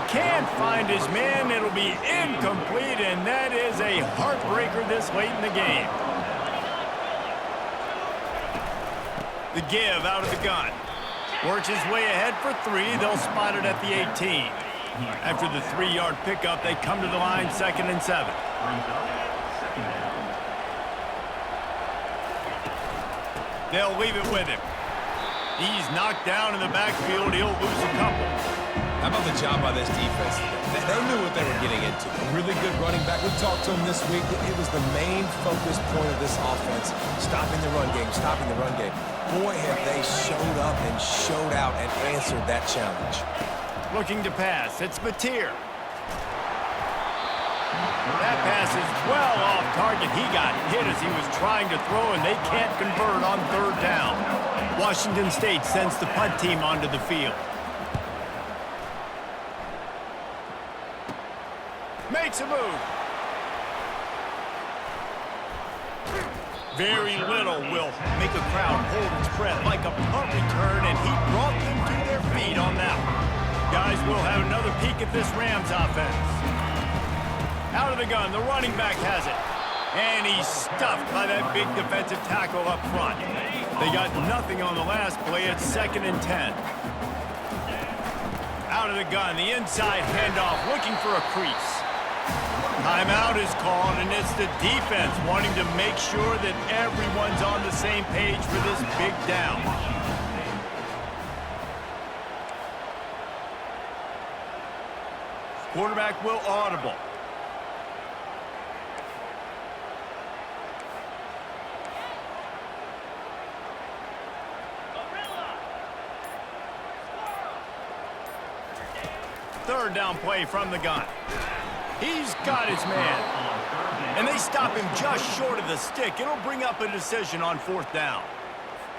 Can't find his man. It'll be incomplete, and that is a heartbreaker this late in the game. The give out of the gun. Works his way ahead for 3. They'll spot it at the 18. After the 3-yard pickup, they come to the line 2nd and 7. They'll leave it with him. He's knocked down in the backfield. He'll lose a couple. How about the job by this defense? They knew what they were getting into. A really good running back. We talked to him this week. It was the main focus point of this offense. Stopping the run game, stopping the run game. Boy, have they showed up and showed out and answered that challenge. Looking to pass. It's Mateer. That pass is well off target. He got hit as he was trying to throw, and they can't convert on 3rd down. Washington State sends the punt team onto the field. Makes a move. Very little will make a crowd hold its breath like a punt return, and he brought guys will have another peek at this Rams offense. Out of the gun, the running back has it. And he's stuffed by that big defensive tackle up front. They got nothing on the last play. It's 2nd and 10. Out of the gun, the inside handoff, looking for a crease. Timeout is called, and it's the defense wanting to make sure that everyone's on the same page for this big down. Quarterback will audible. Third down play from the gun. He's got his man. And they stop him just short of the stick. It'll bring up a decision on 4th down.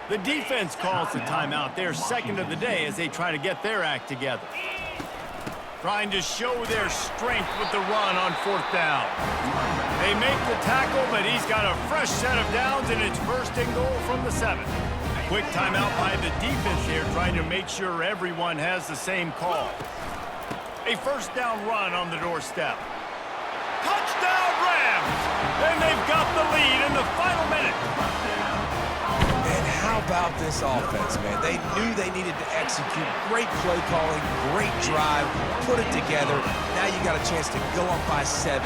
The defense calls the timeout. They're 2nd of the day as they try to get their act together. Trying to show their strength with the run on 4th down. They make the tackle, but he's got a fresh set of downs, and it's 1st and goal from the 7. Quick timeout by the defense here, trying to make sure everyone has the same call. A 1st down run on the doorstep. Touchdown Rams! And they've got the lead in the final minute. And how about this offense, man? They knew they needed to execute. Great play calling, great drive, put it together. Now you got a chance to go up by 7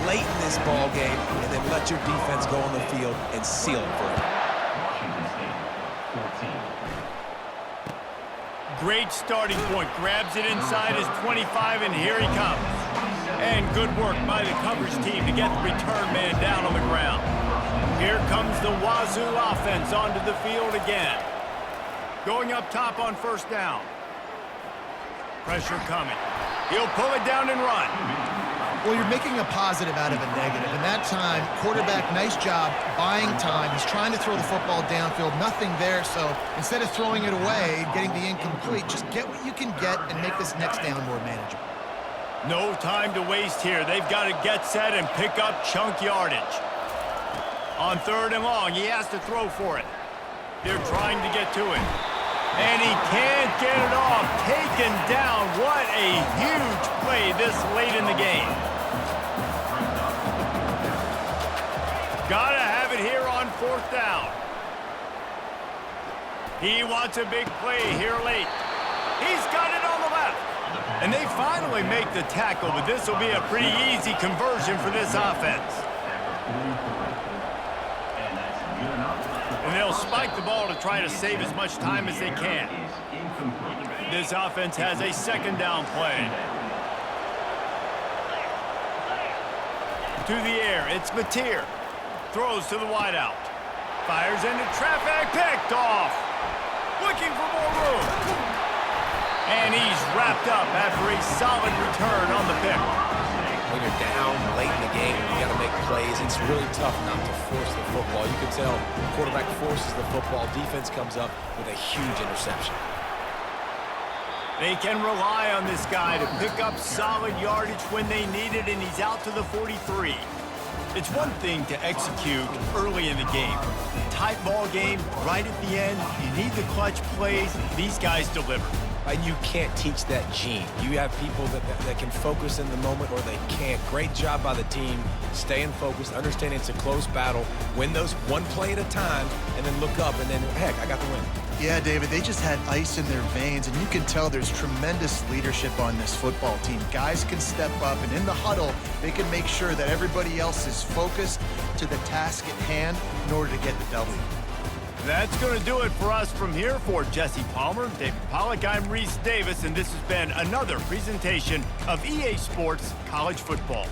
late in this ball game, and then let your defense go on the field and seal it for them. Washington State, 14. Great starting point. Grabs it inside his 25, and here he comes. And good work by the coverage team to get the return man down on the ground. Here comes the Wazoo offense onto the field again. Going up top on 1st down. Pressure coming. He'll pull it down and run. Well, you're making a positive out of a negative. And that time, quarterback, nice job buying time. He's trying to throw the football downfield. Nothing there, so instead of throwing it away, getting the incomplete, just get what you can get and make this next down more manageable. No time to waste here. They've got to get set and pick up chunk yardage. On 3rd and long, he has to throw for it. They're trying to get to it. And he can't get it off. Taken down. What a huge play this late in the game. Gotta have it here on 4th down. He wants a big play here late. He's got it on the left. And they finally make the tackle, but this will be a pretty easy conversion for this offense. And they'll spike the ball to try to save as much time as they can. This offense has a 2nd down play. To the air, it's Mateer. Throws to the wideout. Fires into traffic, picked off. Looking for more room. And he's wrapped up after a solid return on the pick. When you're down late in the game, you got to make plays. It's really tough not to force the football. You can tell the quarterback forces the football. Defense comes up with a huge interception. They can rely on this guy to pick up solid yardage when they need it, and he's out to the 43. It's one thing to execute early in the game. Tight ball game, right at the end, you need the clutch plays. These guys deliver. And you can't teach that gene. You have people that can focus in the moment or they can't. Great job by the team, staying focused, understanding it's a close battle, win those one play at a time, and then look up, and then, heck, I got the win. Yeah, David, they just had ice in their veins, and you can tell there's tremendous leadership on this football team. Guys can step up, and in the huddle, they can make sure that everybody else is focused to the task at hand in order to get the W. That's going to do it for us from here. For Jesse Palmer, David Pollack, I'm Reese Davis, and this has been another presentation of EA Sports College Football.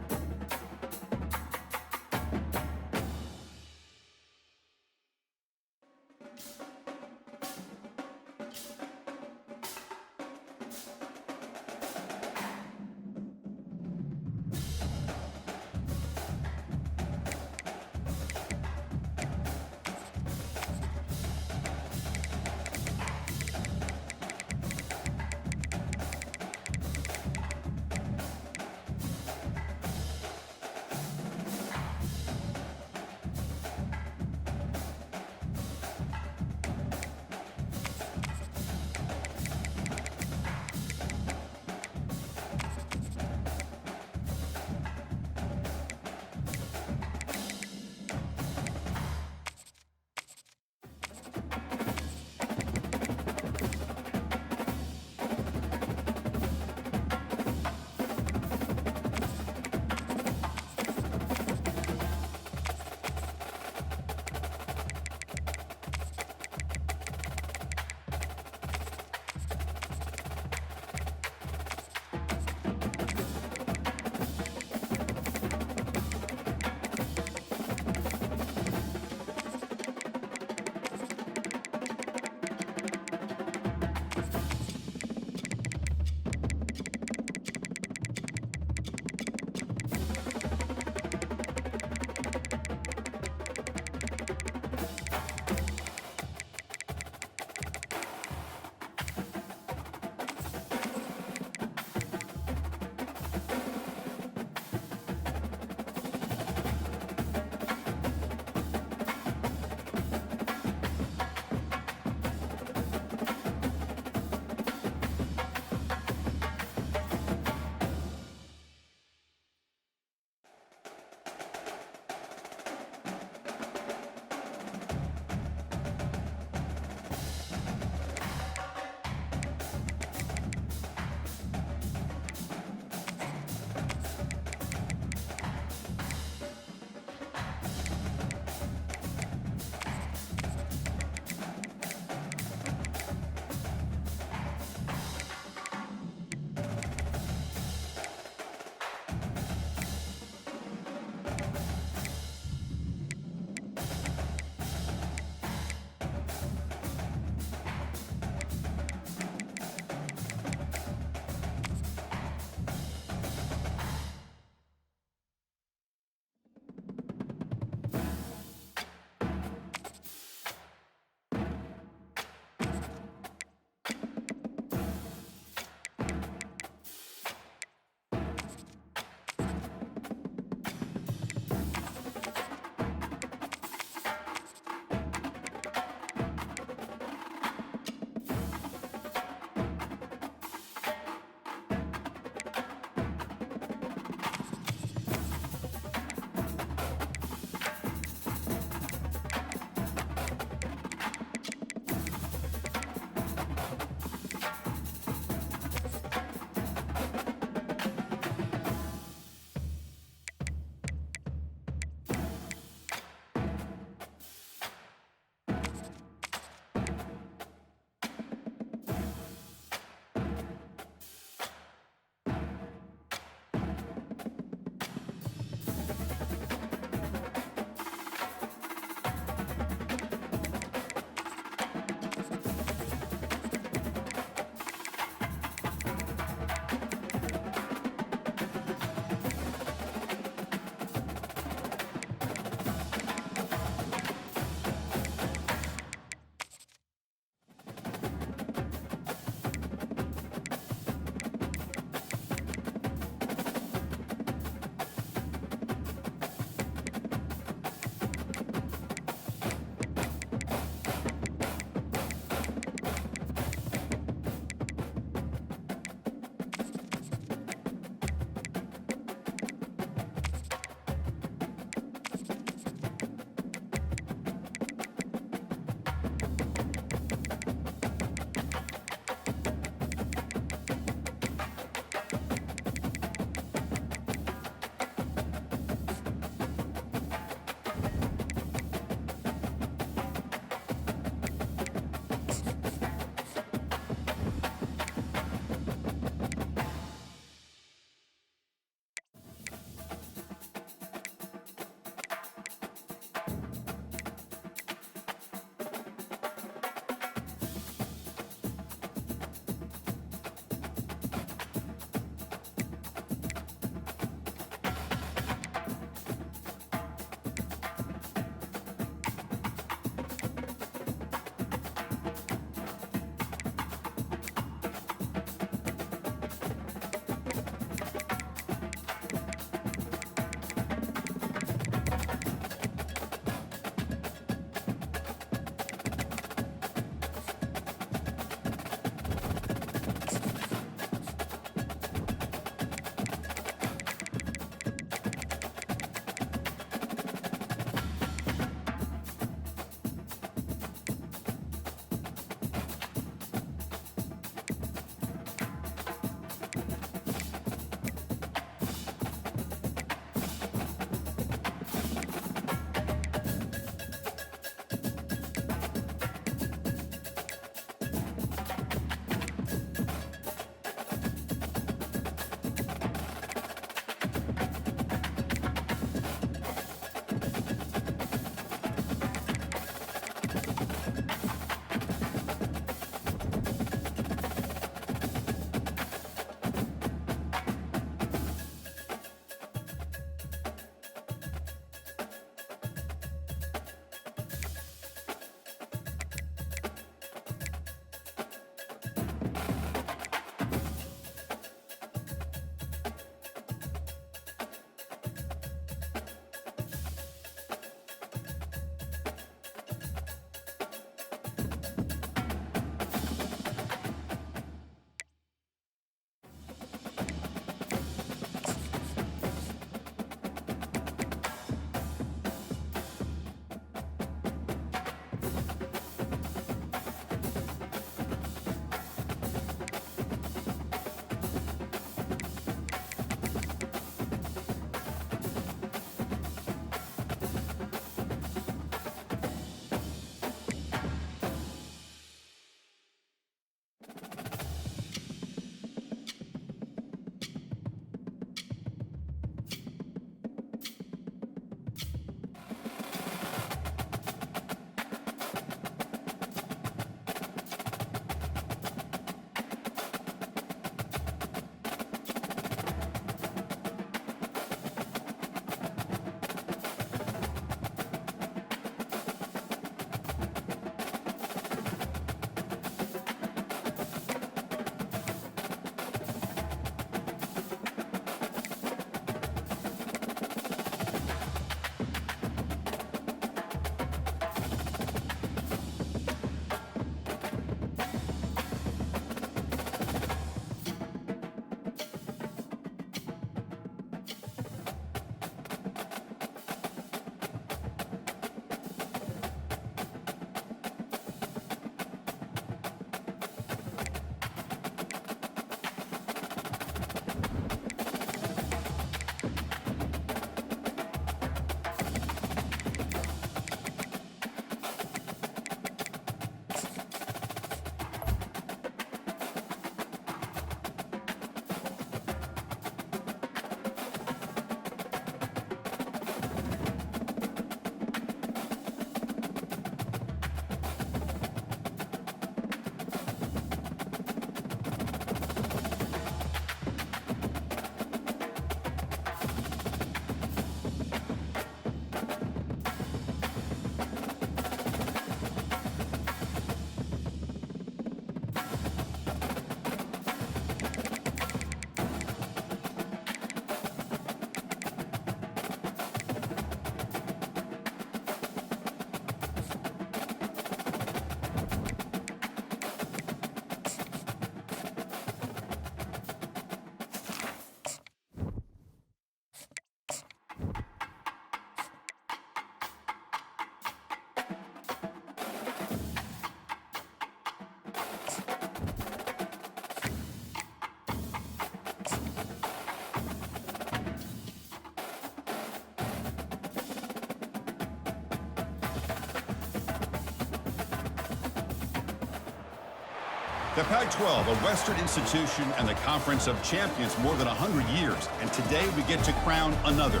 The Pac-12, a Western institution and the Conference of Champions more than 100 years, and today we get to crown another.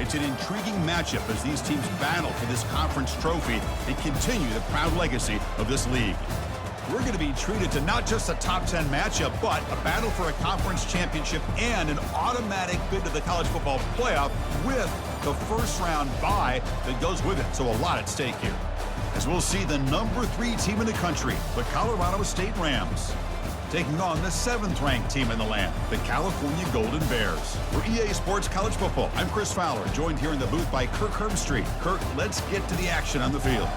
It's an intriguing matchup as these teams battle for this conference trophy and continue the proud legacy of this league. We're going to be treated to not just a top 10 matchup, but a battle for a conference championship and an automatic bid to the college football playoff with the first round bye that goes with it. So a lot at stake here, as we'll see the number 3 team in the country, the Colorado State Rams, taking on the 7th-ranked team in the land, the California Golden Bears. For EA Sports College Football, I'm Chris Fowler, joined here in the booth by Kirk Herbstreit. Kirk, let's get to the action on the field.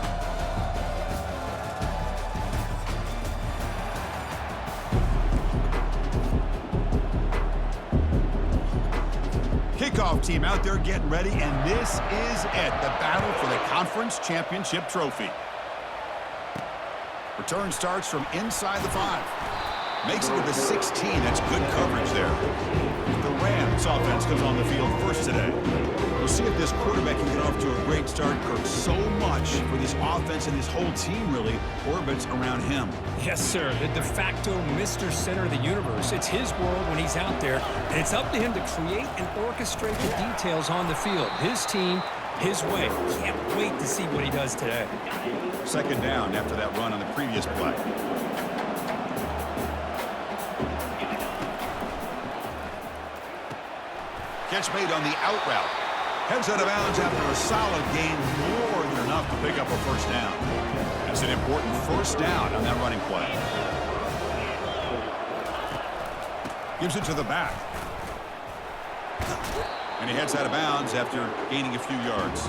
Kickoff team out there getting ready, and this is it, the battle for the conference championship trophy. Return starts from inside the 5. Makes it to the 16. That's good coverage there. The Rams offense comes on the field first today. We'll see if this quarterback can get off to a great start, Kirk. So much for this offense, and this whole team really orbits around him. Yes, sir. The de facto Mr. Center of the universe. It's his world when he's out there, and it's up to him to create and orchestrate the details on the field. His team, his way. Can't wait to see what he does today. Second down after that run on the previous play. Catch made on the out route. Heads out of bounds after a solid gain, more than enough to pick up a first down. That's an important first down on that running play. Gives it to the back. And he heads out of bounds after gaining a few yards.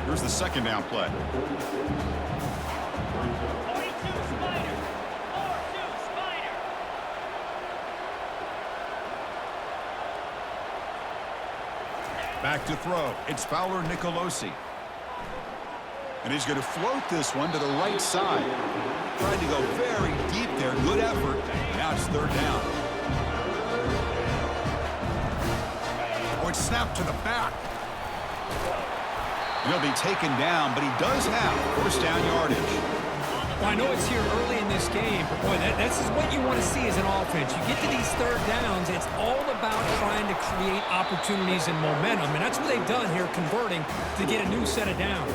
Here's the second down play. Back to throw. It's Fowler Nicolosi. And he's going to float this one to the right side. Tried to go very deep there. Good effort. Now it's third down. Oh, it's snapped to the back. And he'll be taken down, but he does have first down yardage. Well, I know it's here early in this game, but boy, this is what you want to see as an offense. You get to these third downs, it's all about trying to create opportunities and momentum, and that's what they've done here, converting to get a new set of downs.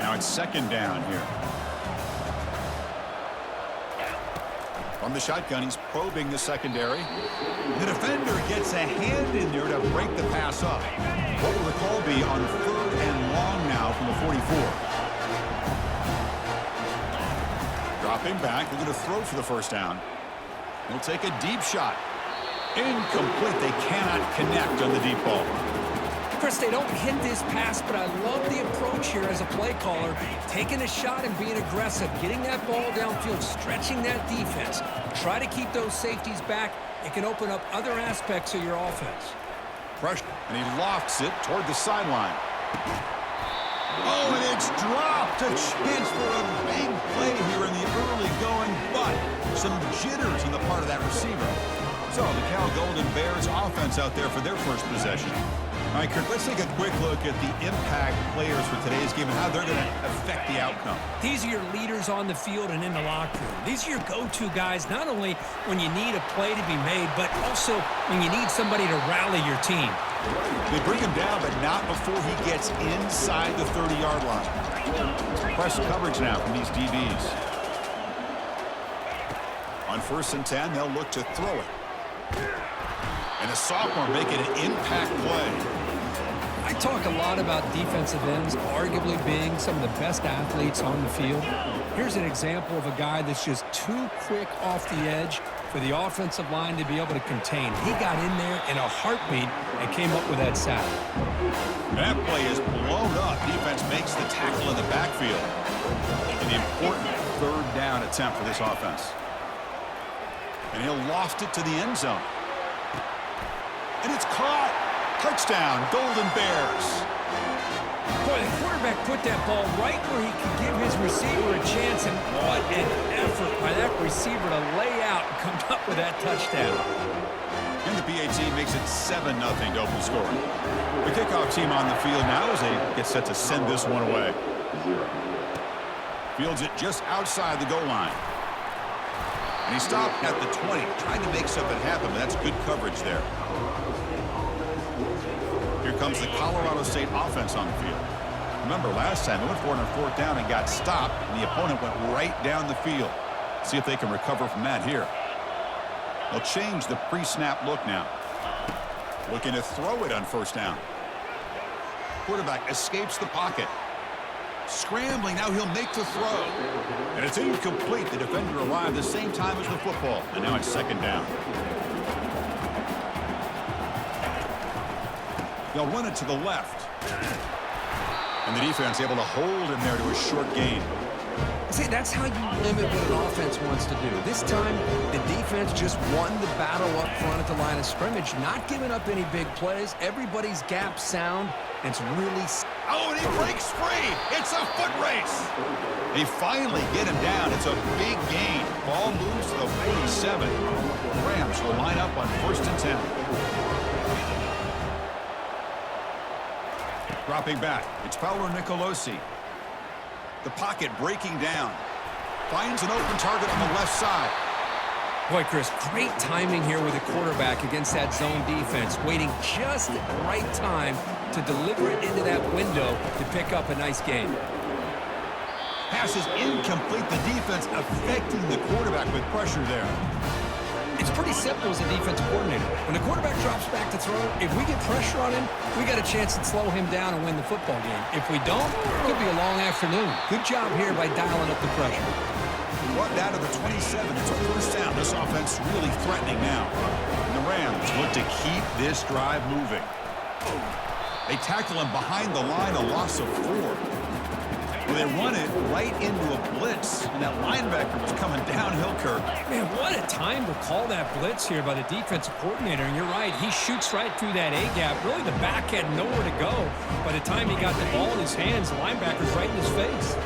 Now it's second down here. From the shotgun, he's probing the secondary. The defender gets a hand in there to break the pass up. What will the call be on third and long now from the 44? Dropping back, they're going to throw for the first down. He'll take a deep shot. Incomplete. They cannot connect on the deep ball. Chris, they don't hit this pass, but I love the approach here as a play caller. Taking a shot and being aggressive, getting that ball downfield, stretching that defense. Try to keep those safeties back. It can open up other aspects of your offense. Pressure, and he lofts it toward the sideline. Oh, and it's dropped. A chance for a big play here in the early going, but some jitters on the part of that receiver. So the Cal Golden Bears offense out there for their first possession. All right, Kirk, let's take a quick look at the impact players for today's game and how they're going to affect the outcome. These are your leaders on the field and in the locker room. These are your go-to guys, not only when you need a play to be made, but also when you need somebody to rally your team. They bring him down, but not before he gets inside the 30-yard line. Press coverage now from these DBs. On 1st and 10, they'll look to throw it. And a sophomore making an impact play. I talk a lot about defensive ends arguably being some of the best athletes on the field. Here's an example of a guy that's just too quick off the edge for the offensive line to be able to contain. He got in there in a heartbeat and came up with that sack. That play is blown up. Defense makes the tackle in the backfield. And the important third down attempt for this offense. And he'll loft it to the end zone. And it's caught. Touchdown, Golden Bears. Boy, the quarterback put that ball right where he could give his receiver a chance, and what an effort by that receiver to lay out and come up with that touchdown. And the PAT makes it 7-0 to open scoring. The kickoff team on the field now as they get set to send this one away. Fields it just outside the goal line. And he stopped at the 20, trying to make something happen, but that's good coverage there. Here comes the Colorado State offense on the field. Remember, last time they went for it on 4th down and got stopped, and the opponent went right down the field. See if they can recover from that here. They'll change the pre-snap look now. Looking to throw it on 1st down. Quarterback escapes the pocket. Scrambling, now he'll make the throw. And it's incomplete. The defender arrived the same time as the football. And now it's 2nd down. They'll run it to the left. And the defense able to hold him there to a short gain. See, that's how you limit what an offense wants to do. This time, the defense just won the battle up front at the line of scrimmage, not giving up any big plays. Everybody's gap sound, and it's really... Oh, and he breaks free. It's a foot race. They finally get him down. It's a big gain. Ball moves to the 47. Rams will line up on 1st and 10. Dropping back, it's Paolo Nicolosi. The pocket breaking down. Finds an open target on the left side. Boy, Chris, great timing here with the quarterback against that zone defense, waiting just at the right time to deliver it into that window to pick up a nice gain. Pass is incomplete. The defense affecting the quarterback with pressure there. It's pretty simple as a defensive coordinator. When the quarterback drops back to throw, if we get pressure on him, we got a chance to slow him down and win the football game. If we don't, it could be a long afternoon. Good job here by dialing up the pressure. Brought down to the 27. It's a 1st down. This offense really threatening now. And the Rams look to keep this drive moving. They tackle him behind the line, a loss of 4. Well, they run it right into a blitz, and that linebacker was coming downhill, Kirk. Man, what a time to call that blitz here by the defensive coordinator. And you're right, he shoots right through that A-gap. Really, the back had nowhere to go. By the time he got the ball in his hands, the linebacker's right in his face.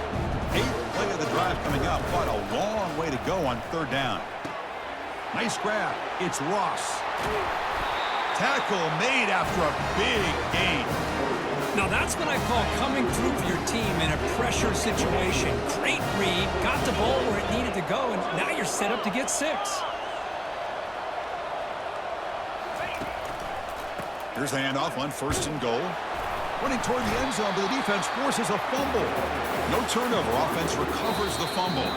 8th play of the drive coming up, but a long way to go on 3rd down. Nice grab. It's Ross. Tackle made after a big gain. Now that's what I call coming through for your team in a pressure situation. Great read, got the ball where it needed to go, and now you're set up to get 6. Here's the handoff on 1st and goal. Running toward the end zone, but the defense forces a fumble. No turnover. Offense recovers the fumble.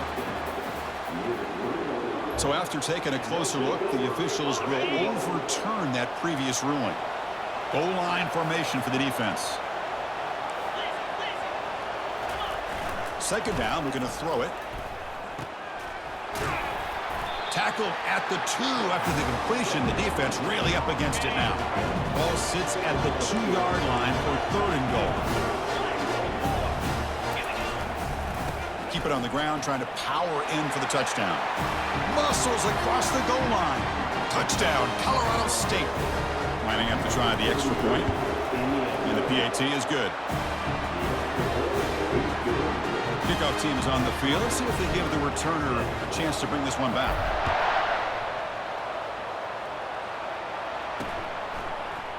So after taking a closer look, the officials will overturn that previous ruling. Goal line formation for the defense. 2nd down, we're going to throw it. Tackle at the 2 after the completion. The defense really up against it now. Ball sits at the 2-yard line for 3rd and goal. Keep it on the ground, trying to power in for the touchdown. Muscles across the goal line. Touchdown, Colorado State. Lining up to try the extra point. And the PAT is good. Kickoff team is on the field. Let's see if they give the returner a chance to bring this one back.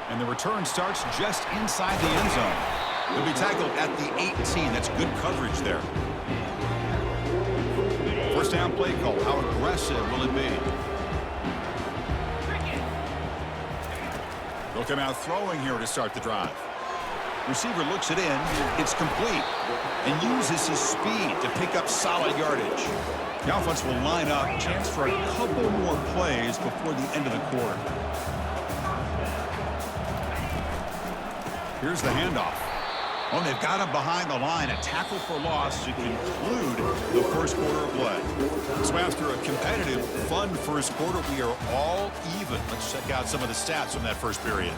And the return starts just inside the end zone. He'll be tackled at the 18. That's good coverage there. 1st down play call. How aggressive will it be? They'll come out throwing here to start the drive. Receiver looks it in. It's complete. And uses his speed to pick up solid yardage. The offense will line up. Chance for a couple more plays before the end of the quarter. Here's the handoff. Oh, they've got him behind the line. A tackle for loss to conclude the 1st quarter of play. So after a competitive, fun 1st quarter, we are all even. Let's check out some of the stats from that 1st period.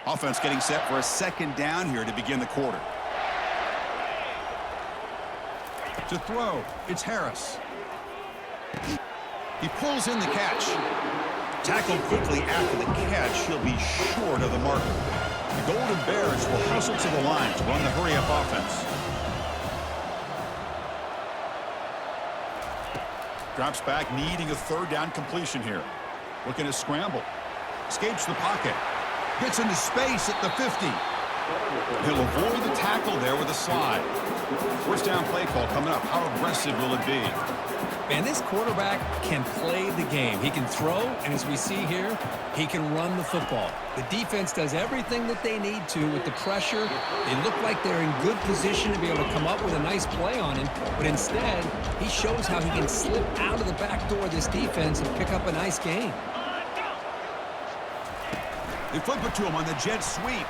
Offense getting set for a 2nd down here to begin the quarter. To throw, it's Harris. He pulls in the catch. Tackled quickly after the catch. He'll be short of the marker. The Golden Bears will hustle to the line to run the hurry-up offense. Drops back, needing a third down completion here. Looking to scramble. Escapes the pocket. Gets into space at the 50. He'll avoid the tackle there with a slide. First down play call coming up. How aggressive will it be? Man, this quarterback can play the game. He can throw, and as we see here, he can run the football. The defense does everything that they need to with the pressure. They look like they're in good position to be able to come up with a nice play on him, but instead, he shows how he can slip out of the back door of this defense and pick up a nice gain. They flip it to him on the jet sweep.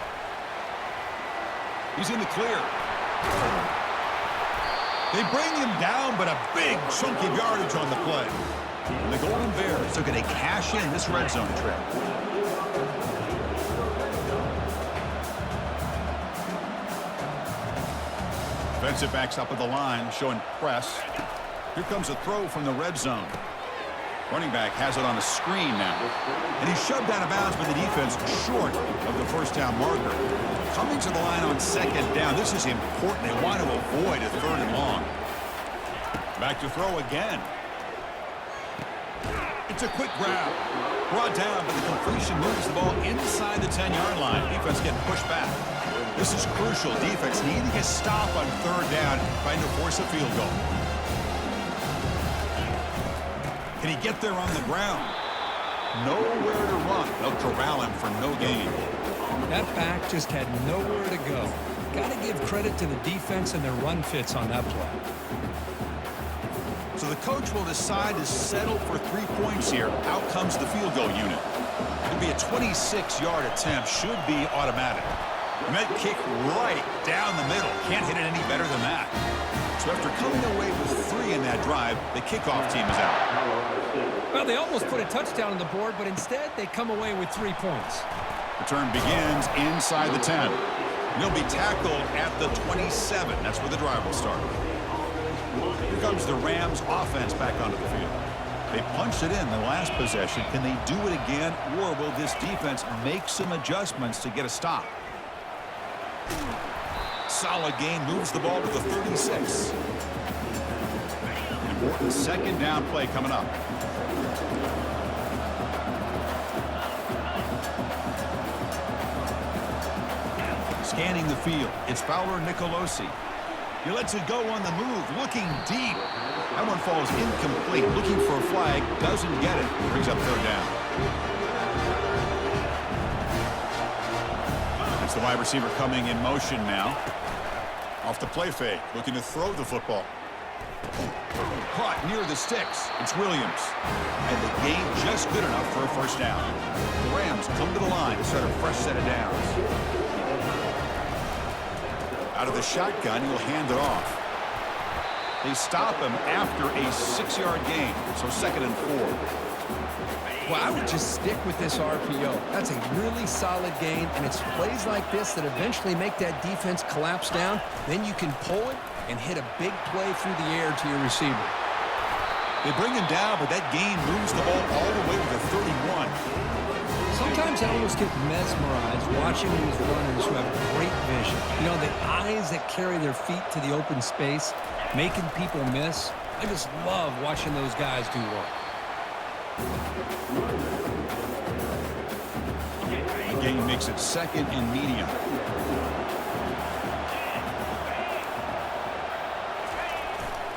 He's in the clear. They bring him down, but a big chunk of yardage on the play. And the Golden Bears are going to cash in this red zone trip. Defensive backs up at the line, showing press. Here comes a throw from the red zone. Running back has it on a screen now. And he's shoved out of bounds by the defense short of the first down marker. Coming to the line on second down. This is important. They want to avoid a third and long. Back to throw again. It's a quick grab. Brought down, but the completion moves the ball inside the 10-yard line. Defense getting pushed back. This is crucial. Defense needing a stop on third down, trying to force a field goal. Can he get there on the ground? Nowhere to run. They'll corral him for no gain. That back just had nowhere to go. Got to give credit to the defense and their run fits on that play. So the coach will decide to settle for 3 points here. Out comes the field goal unit. It'll be a 26-yard attempt. Should be automatic. And that kick right down the middle. Can't hit it any better than that. So after coming away with 3 in that drive, the kickoff team is out. Well, they almost put a touchdown on the board, but instead they come away with 3 points. Return begins inside the 10. He'll be tackled at the 27. That's where the drive will start. Here comes the Rams offense back onto the field. They punched it in the last possession. Can they do it again, or will this defense make some adjustments to get a stop? Solid gain, moves the ball to the 36. An important second down play coming up. Scanning the field, it's Fowler Nicolosi. He lets it go on the move, looking deep. That one falls incomplete, looking for a flag, doesn't get it. Brings up third down. It's the wide receiver coming in motion now. Off the play fake, looking to throw the football. Caught near the sticks. It's Williams. And the gain just good enough for a first down. The Rams come to the line to start a fresh set of downs. Out of the shotgun, he'll hand it off. They stop him after a 6-yard gain, so 2nd and 4. Well, I would just stick with this RPO. That's a really solid gain, and it's plays like this that eventually make that defense collapse down. Then you can pull it and hit a big play through the air to your receiver. They bring him down, but that gain moves the ball all the way to the 31. Sometimes I almost get mesmerized watching these runners who have great vision. You know, the eyes that carry their feet to the open space, making people miss. I just love watching those guys do work. The gain makes it 2nd and medium.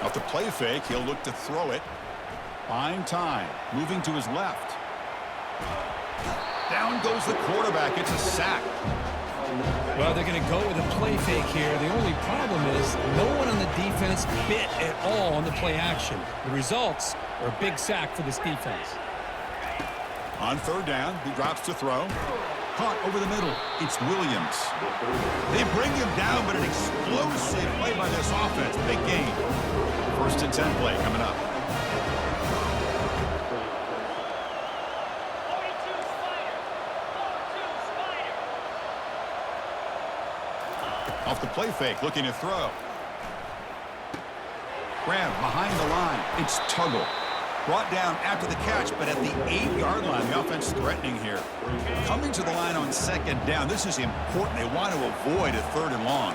Off the play fake, he'll look to throw it. Fine time, moving to his left. Down goes the quarterback. It's a sack. Well, they're going to go with a play fake here. The only problem is no one on the defense bit at all on the play action. The results are a big sack for this defense. On third down, he drops to throw. Caught over the middle. It's Williams. They bring him down, but an explosive play by this offense. Big gain. 1st and 10 play coming up. Off the play fake, looking to throw. Grab behind the line. It's Tuggle. Brought down after the catch, but at the 8-yard line, the offense threatening here. Coming to the line on second down. This is important. They want to avoid a 3rd and long.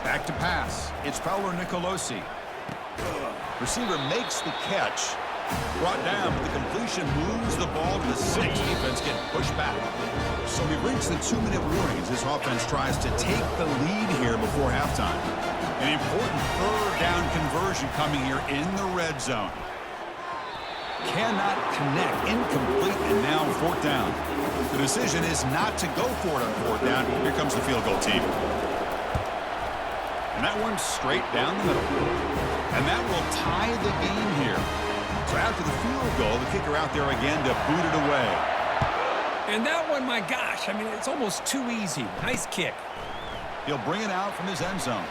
Back to pass. It's Fowler Nicolosi. Receiver makes the catch. Brought down, but the completion moves the ball to the 6. Defense getting pushed back. So we reach the 2-minute warning as this offense tries to take the lead here before halftime. An important 3rd down conversion coming here in the red zone. Cannot connect. Incomplete, and now 4th down. The decision is not to go for it on 4th down. Here comes the field goal team. And that one's straight down the middle. And that will tie the game here. So after the field goal, the kicker out there again to boot it away. And that one, my gosh, I mean, it's almost too easy. Nice kick. He'll bring it out from his end zone.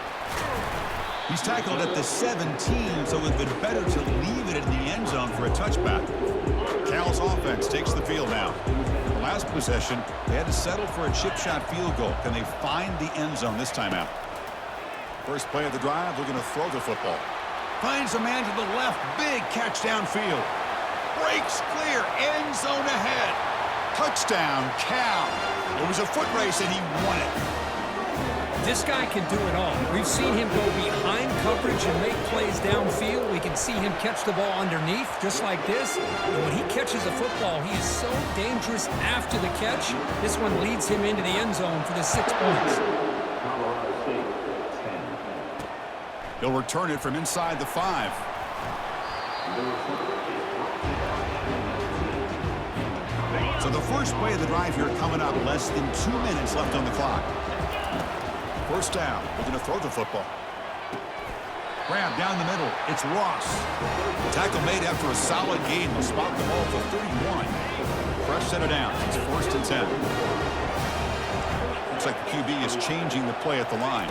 He's tackled at the 17, so it would have been better to leave it in the end zone for a touchback. Cal's offense takes the field now. Last possession, they had to settle for a chip shot field goal. Can they find the end zone this time out? First play of the drive, looking to throw the football. Finds a man to the left. Big catch downfield. Breaks clear. End zone ahead. Touchdown, Cal. It was a foot race, and he won it. This guy can do it all. We've seen him go behind coverage and make plays downfield. We can see him catch the ball underneath, just like this. And when he catches a football, he is so dangerous after the catch. This one leads him into the end zone for the 6 points. He'll return it from inside the 5. So the first play of the drive here coming up. Less than 2 minutes left on the clock. First down. Looking to throw the football. Grab down the middle. It's Ross. Tackle made after a solid gain. Will spot the ball for 31. Fresh set of downs. It's 1st and 10. Looks like the QB is changing the play at the line.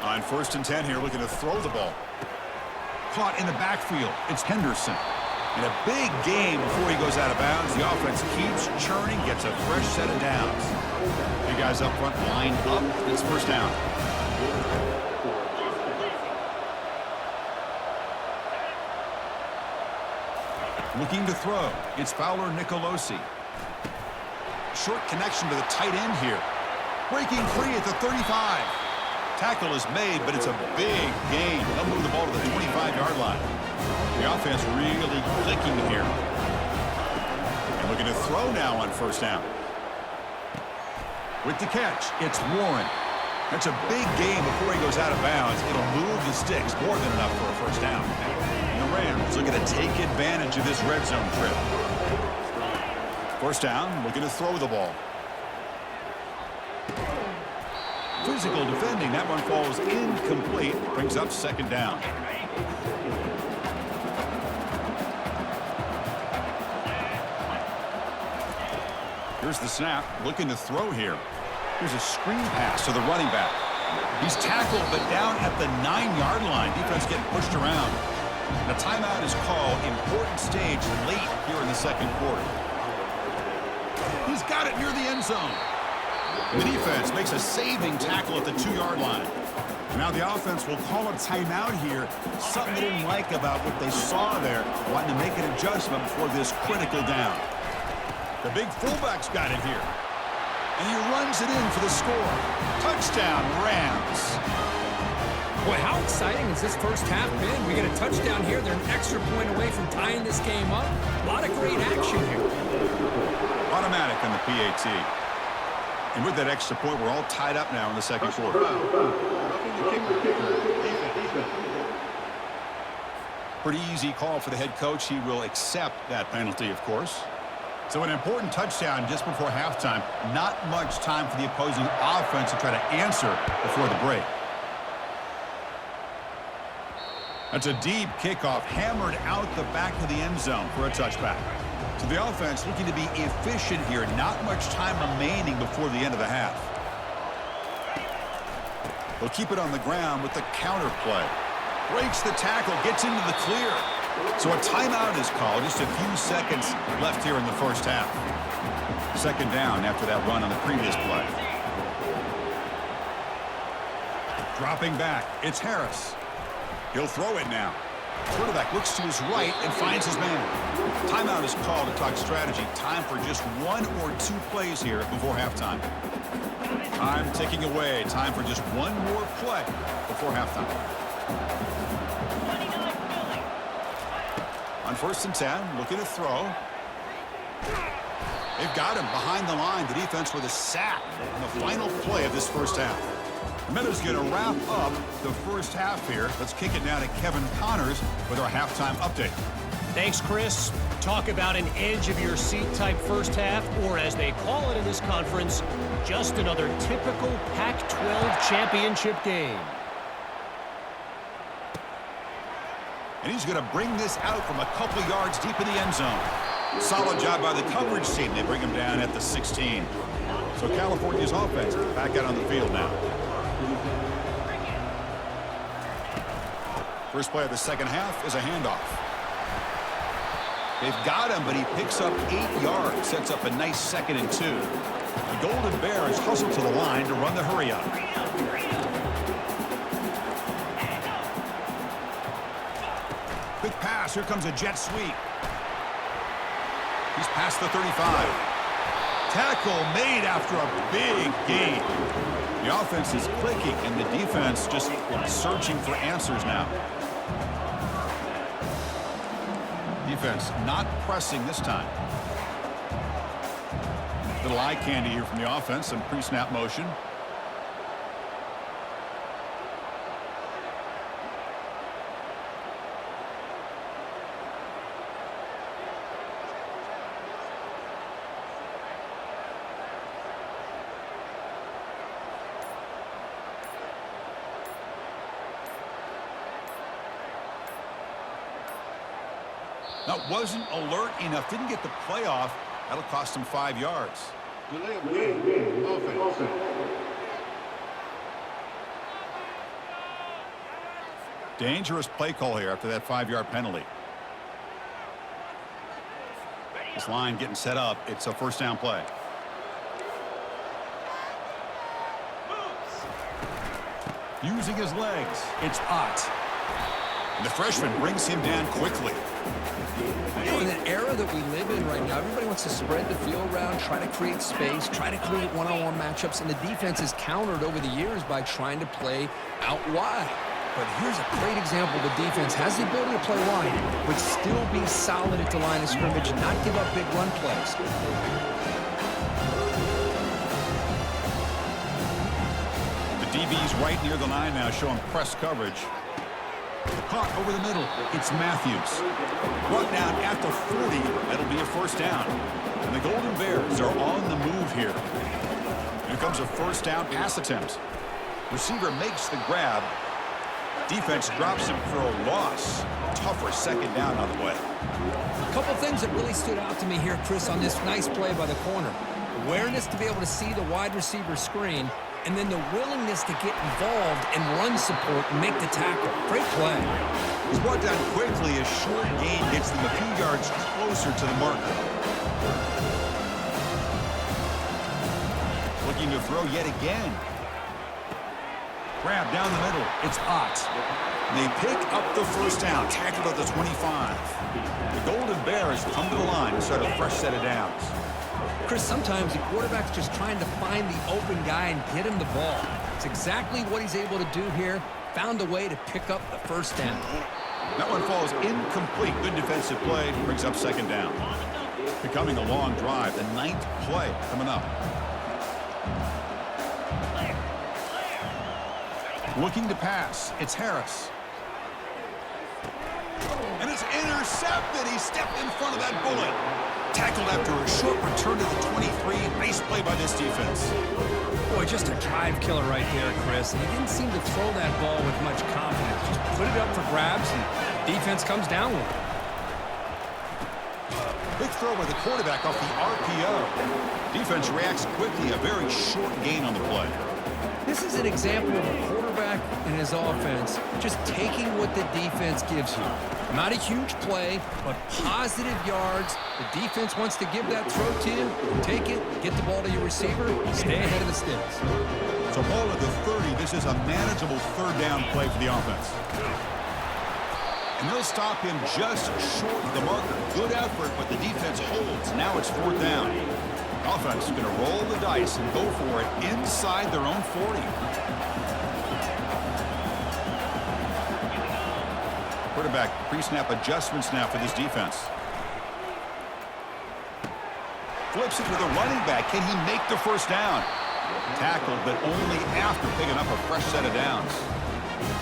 On 1st and 10 here, looking to throw the ball. Caught in the backfield. It's Henderson. And a big game before he goes out of bounds. The offense keeps churning, gets a fresh set of downs. You guys up front line up. It's 1st down. Looking to throw. It's Fowler Nicolosi. Short connection to the tight end here. Breaking free at the 35. Tackle is made, but it's a big gain. They'll move the ball to the 25-yard line. The offense really clicking here. And looking to throw now on 1st down. With the catch, it's Warren. That's a big gain before he goes out of bounds. It'll move the sticks, more than enough for a 1st down. And the Rams looking to take advantage of this red zone trip. 1st down, looking to throw the ball. Physical defending. That one falls incomplete. Brings up 2nd down. Here's the snap. Looking to throw here. Here's a screen pass to the running back. He's tackled, but down at the 9-yard line. Defense getting pushed around. And a timeout is called. Important stage late here in the 2nd quarter. He's got it near the end zone. The defense makes a saving tackle at the 2-yard line. Now the offense will call a timeout here. Something they didn't like about what they saw there. Wanting to make an adjustment before this critical down. The big fullback's got it here. And he runs it in for the score. Touchdown, Rams. Boy, how exciting has this first half been? We get a touchdown here. They're an extra point away from tying this game up. A lot of great action here. Automatic on the PAT. And with that extra point, we're all tied up now in the 2nd quarter. Pretty easy call for the head coach. He will accept that penalty, of course. So an important touchdown just before halftime. Not much time for the opposing offense to try to answer before the break. That's a deep kickoff, hammered out the back of the end zone for a touchback. So the offense looking to be efficient here. Not much time remaining before the end of the half. They'll keep it on the ground with the counter play. Breaks the tackle, gets into the clear. So a timeout is called. Just a few seconds left here in the first half. 2nd down after that run on the previous play. Dropping back, it's Harris. He'll throw it now. Quarterback looks to his right and finds his man. Timeout is called to talk strategy. Time for just 1 or 2 plays here before halftime. Time ticking away. Time for just 1 more play before halftime. On 1st and 10, looking to throw. They've got him behind the line. The defense with a sack on the final play of this first half. The Meadows going to wrap up the first half here. Let's kick it now to Kevin Connors with our halftime update. Thanks, Chris. Talk about an edge-of-your-seat type first half, or as they call it in this conference, just another typical Pac-12 championship game. And he's going to bring this out from a couple yards deep in the end zone. Solid job by the coverage team. They bring him down at the 16. So California's offense back out on the field now. First play of the second half is a handoff. They've got him, but he picks up 8 yards. Sets up a nice 2nd and 2. The Golden Bears hustle to the line to run the hurry up. Quick pass. Here comes a jet sweep. He's past the 35. Tackle made after a big gain. The offense is clicking, and the defense just searching for answers now. Defense not pressing this time. Little eye candy here from the offense, some pre-snap motion. That wasn't alert enough. Didn't get the play off. That'll cost him 5 yards. Dangerous play call here after that 5-yard penalty. This line getting set up. It's a first down play. Using his legs. It's Ott. And the freshman brings him down quickly. You know, in an era that we live in right now, everybody wants to spread the field around, try to create space, try to create one-on-one matchups, and the defense is countered over the years by trying to play out wide. But here's a great example. The defense has the ability to play wide, but still be solid at the line of scrimmage and not give up big run plays. The DB's right near the line now, showing press coverage. Caught over the middle. It's Matthews. Brought down at the 40. That'll be a first down. And the Golden Bears are on the move here. Here comes a first down pass attempt. Receiver makes the grab. Defense drops him for a loss. Tougher second down on the way. A couple things that really stood out to me here, Chris, on this nice play by the corner. Awareness to be able to see the wide receiver screen, and then the willingness to get involved and run support and make the tackle. Great play. He's brought down quickly. A short gain gets them a few yards closer to the marker. Looking to throw yet again. Grab down the middle. It's Ott. They pick up the first down. Tackled at the 25. The Golden Bears come to the line and start a fresh set of downs. Chris, sometimes the quarterback's just trying to find the open guy and get him the ball. It's exactly what he's able to do here. Found a way to pick up the first down. That one falls incomplete. Good defensive play. Brings up second down. Becoming a long drive. The 9th play coming up. Looking to pass. It's Harris. And it's intercepted. He stepped in front of that bullet. Tackled after a short return to the 23. Nice play by this defense. Boy, just a drive killer right there, Chris. And he didn't seem to throw that ball with much confidence. Just put it up for grabs, and defense comes down with it. Big throw by the quarterback off the RPO. Defense reacts quickly. A very short gain on the play. This is an example of a quarterback and his offense just taking what the defense gives you. Not a huge play, but positive yards. The defense wants to give that throw to you. Take it, get the ball to your receiver, stay ahead of the sticks. So ball at the 30. This is a manageable third down play for the offense. And they'll stop him just short of the marker. Good effort, but the defense holds. Now it's 4th down. Offense is going to roll the dice and go for it inside their own 40. Quarterback pre-snap adjustments now for this defense. Flips it to the running back. Can he make the 1st down? Tackled, but only after picking up a fresh set of downs.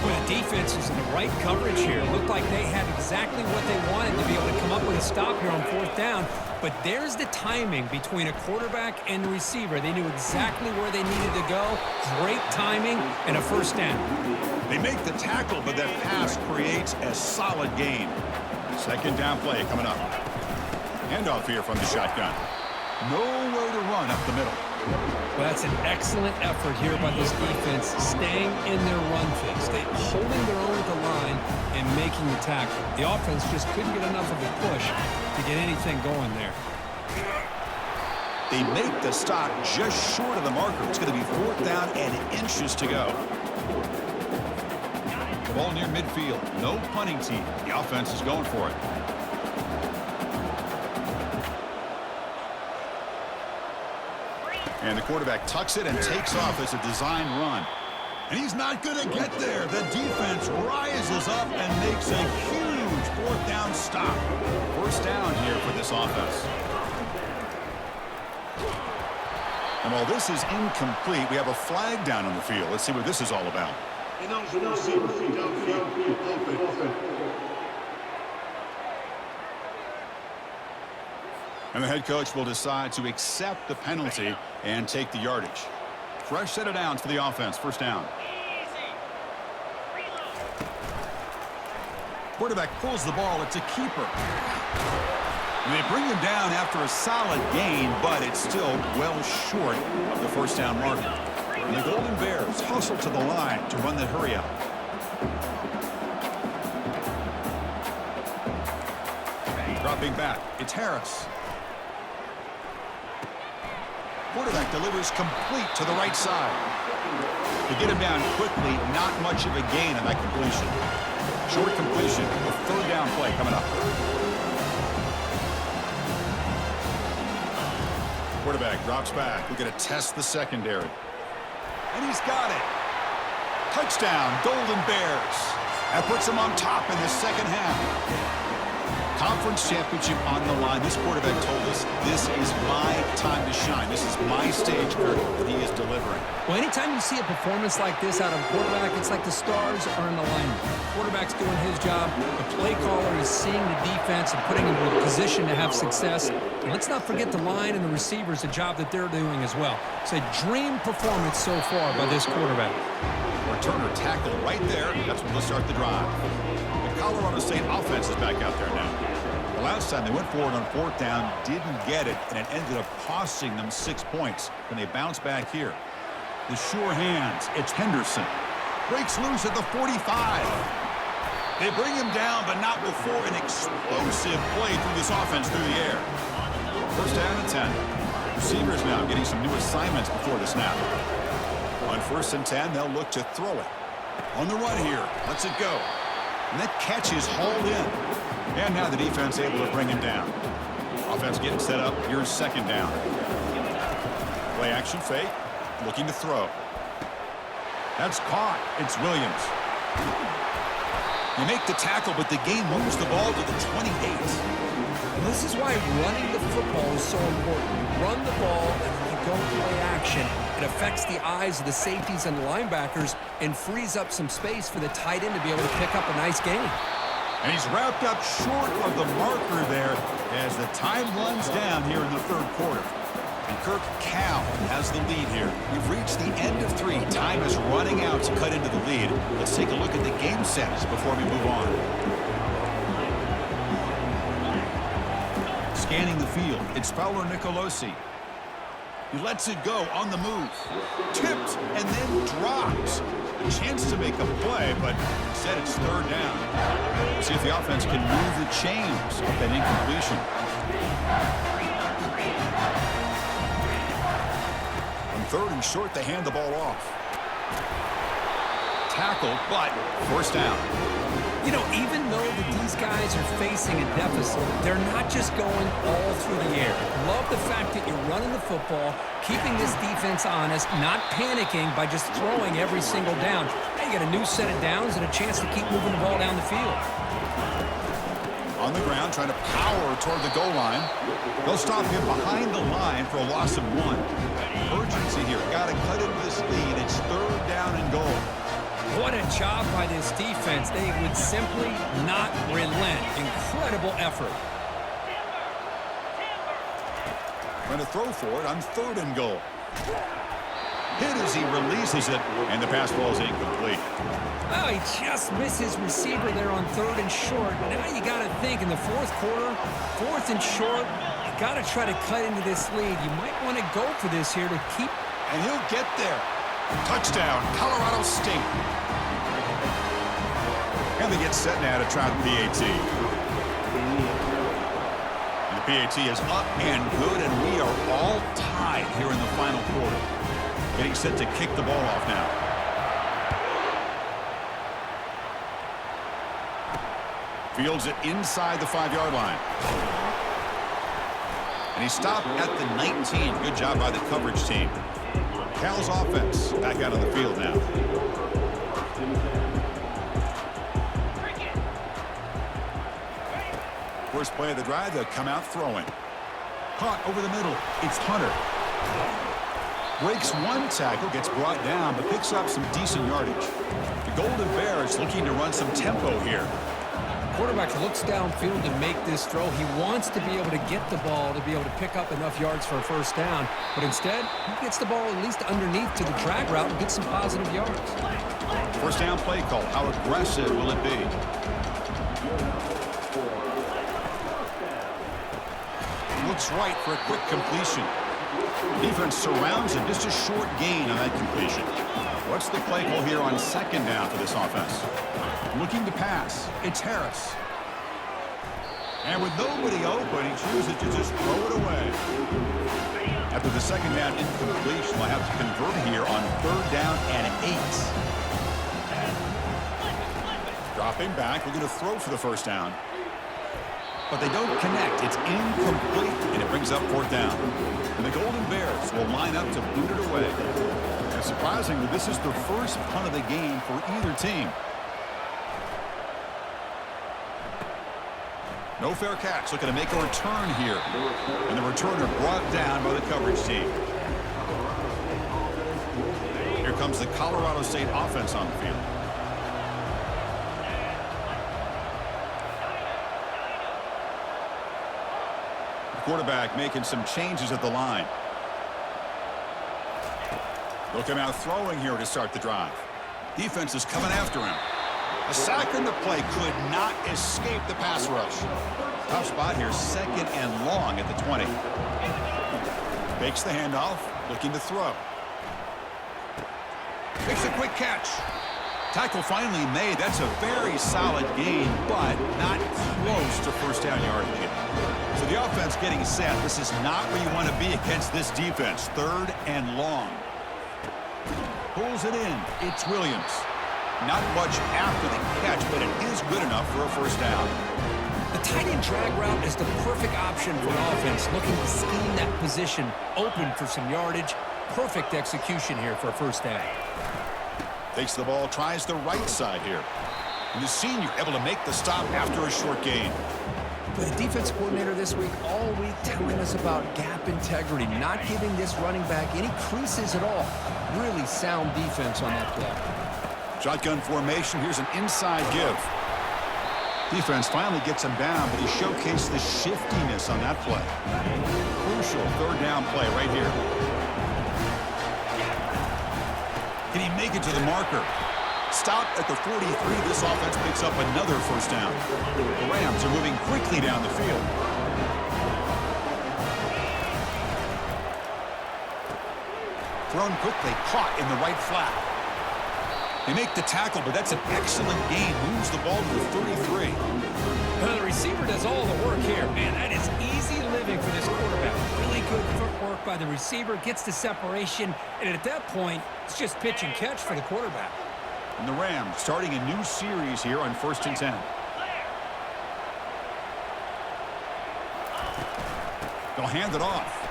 Well, the defense was in the right coverage here. Looked like they had exactly what they wanted to be able to come up with a stop here on 4th down. But there's the timing between a quarterback and the receiver. They knew exactly where they needed to go. Great timing and a 1st down. They make the tackle, but that pass creates a solid gain. 2nd down play coming up. Handoff here from the shotgun. Nowhere to run up the middle. Well, that's an excellent effort here by this defense, staying in their run phase. They holding their own at the line and making the tackle. The offense just couldn't get enough of a push to get anything going there. They make the stop just short of the marker. It's going to be 4th down and inches to go. The ball near midfield. No punting team. The offense is going for it. And the quarterback tucks it and takes off as a design run. And he's not going to get there. The defense rises up and makes a huge 4th down stop. 1st down here for this offense. And while this is incomplete, we have a flag down on the field. Let's see what this is all about. And the head coach will decide to accept the penalty and take the yardage. Fresh set of downs for the offense. 1st down. Quarterback pulls the ball. It's a keeper. And they bring him down after a solid gain, but it's still well short of the 1st down marker. And the Golden Bears hustle to the line to run the hurry up. Dropping back, it's Harris. Quarterback delivers complete to the right side. To get him down quickly, not much of a gain on that completion. Short completion, a 3rd down play coming up. Quarterback drops back. We're going to test the secondary. And he's got it. Touchdown, Golden Bears. That puts them on top in the 2nd half. Conference championship on the line. This quarterback told us, this is my time to shine. This is my stage, Kurt, that he is delivering. Well, anytime you see a performance like this out of a quarterback, it's like the stars are in alignment. The quarterback's doing his job. The play caller is seeing the defense and putting him in a position to have success. And let's not forget the line and the receivers, the job that they're doing as well. It's a dream performance so far by this quarterback. Returner tackled right there. That's when they'll start the drive. The Colorado State offense is back out there now. The last time they went forward on 4th down, didn't get it, and it ended up costing them 6 points. Then they bounce back here. The sure hands, it's Henderson. Breaks loose at the 45. They bring him down, but not before an explosive play through this offense through the air. 1st down and 10. Receivers now getting some new assignments before the snap. On 1st and 10, they'll look to throw it. On the run here, lets it go. And that catch is hauled in. And now the defense able to bring him down. Offense getting set up. Here's 2nd down. Play action fake. Looking to throw. That's caught. It's Williams. You make the tackle, but the game moves the ball to the 28. And this is why running the football is so important. You run the ball and then you go play action. It affects the eyes of the safeties and the linebackers and frees up some space for the tight end to be able to pick up a nice gain. And he's wrapped up short of the marker there as the time runs down here in the 3rd quarter. And Kirk Cal has the lead here. We've reached the end of 3. Time is running out to cut into the lead. Let's take a look at the game stats before we move on. Scanning the field, it's Fowler Nicolosi. He lets it go on the move. Tipped and then drops. A chance to make a play, but instead it's 3rd down. See if the offense can move the chains of that incompletion. On 3rd and short, they hand the ball off. Tackle, but 1st down. You know, even though that these guys are facing a deficit, they're not just going all through the air. Love the fact that you're running the football, keeping this defense honest, not panicking by just throwing every single down. Now you got a new set of downs and a chance to keep moving the ball down the field. On the ground, trying to power toward the goal line. They'll stop him behind the line for a loss of 1. Urgency here. Got to cut into this lead. It's 3rd down and goal. What a job by this defense. They would simply not relent. Incredible effort. Trying to throw for it on 3rd and goal. Hit as he releases it, and the pass ball is incomplete. Oh, he just missed his receiver there on 3rd and short. Now you got to think in the 4th quarter, 4th and short, you got to try to cut into this lead. You might want to go for this here to keep. And he'll get there. Touchdown, Colorado State. And they get set now to try the PAT. And the PAT is up and good, and we are all tied here in the final quarter. Getting set to kick the ball off now. Fields it inside the 5-yard line. And he stopped at the 19. Good job by the coverage team. Cal's offense back out on the field now. First play of the drive, they'll come out throwing. Caught over the middle. It's Hunter. Breaks 1 tackle, gets brought down, but picks up some decent yardage. The Golden Bears looking to run some tempo here. Quarterback looks downfield to make this throw. He wants to be able to get the ball to be able to pick up enough yards for a 1st down. But instead, he gets the ball at least underneath to the drag route and gets some positive yards. 1st down play call. How aggressive will it be? Looks right for a quick completion. Defense surrounds him. Just a short gain on that completion. What's the play call here on 2nd down for this offense? Looking to pass. It's Harris. And with nobody open, he chooses to just throw it away. After the 2nd down incompletion, they'll have to convert here on 3rd down and 8. Dropping back, looking to throw for the 1st down. But they don't connect. It's incomplete, and it brings up 4th down. And the Golden Bears will line up to boot it away. And surprisingly, this is the first punt of the game for either team. No fair catch, looking to make a return here. And the returner brought down by the coverage team. Here comes the Colorado State offense on the field. The quarterback making some changes at the line. They'll come out throwing here to start the drive. Defense is coming after him. A sack on the play could not escape the pass rush. Tough spot here, 2nd and long at the 20. Makes the handoff, looking to throw. Makes a quick catch. Tackle finally made. That's a very solid gain, but not close to 1st down yardage. So the offense getting set. This is not where you want to be against this defense. 3rd and long. Pulls it in. It's Williams. Not much after the catch, but it is good enough for a 1st down. The tight end drag route is the perfect option for an offense looking to scheme that position open for some yardage. Perfect execution here for a 1st down. Takes the ball, tries the right side here. And the senior able to make the stop after a short gain. The defense coordinator this week, all week, telling us about gap integrity, not giving this running back any creases at all. Really sound defense on that play. Shotgun formation. Here's an inside give. Defense finally gets him down, but he showcased the shiftiness on that play. Crucial 3rd down play right here. Can he make it to the marker? Stop at the 43. This offense picks up another 1st down. The Rams are moving quickly down the field. Thrown quickly, caught in the right flat. They make the tackle, but that's an excellent gain. Moves the ball to the 33. Well, the receiver does all the work here. Man, that is easy living for this quarterback. Really good footwork by the receiver, gets the separation, and at that point, it's just pitch and catch for the quarterback. And the Rams starting a new series here on 1st and 10. They'll hand it off.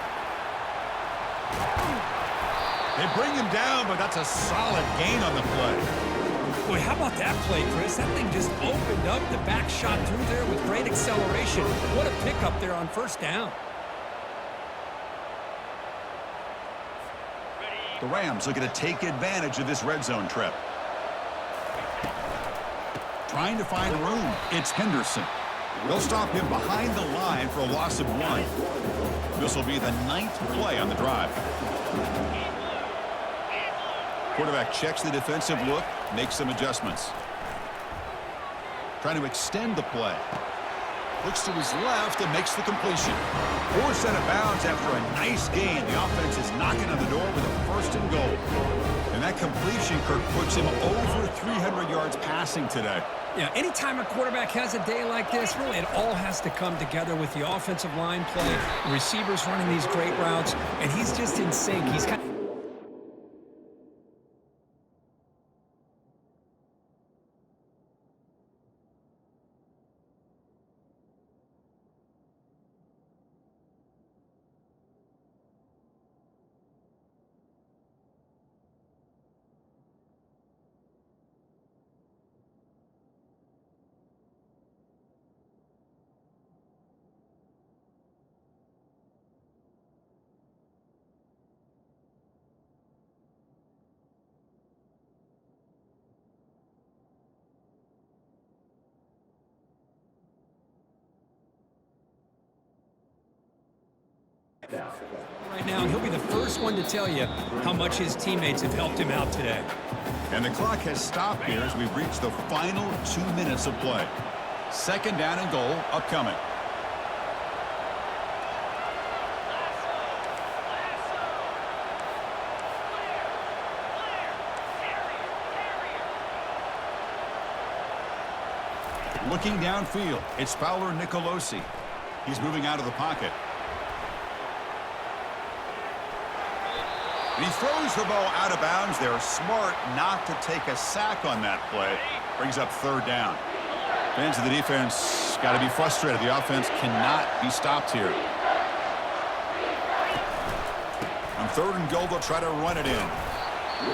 They bring him down, but that's a solid gain on the play. Boy, how about that play, Chris? That thing just opened up. The back shot through there with great acceleration. What a pickup there on 1st down. The Rams looking to take advantage of this red zone trip. Trying to find room. It's Henderson. They'll stop him behind the line for a loss of 1. This will be the 9th play on the drive. Quarterback checks the defensive look, makes some adjustments. Trying to extend the play. Looks to his left and makes the completion. Forced out of bounds after a nice gain. The offense is knocking on the door with a 1st and goal. And that completion, Kirk, puts him over 300 yards passing today. Yeah, anytime a quarterback has a day like this, really it all has to come together with the offensive line play, the receivers running these great routes, and he's just in sync. He's kind of... Right now, he'll be the first one to tell you how much his teammates have helped him out today. And the clock has stopped here as we've reached the final 2 minutes of play. 2nd down and goal upcoming. Looking downfield, it's Fowler Nicolosi. He's moving out of the pocket. And he throws the ball out of bounds there. Smart not to take a sack on that play. Brings up 3rd down. Fans of the defense got to be frustrated. The offense cannot be stopped here. On 3rd and goal, they'll try to run it in.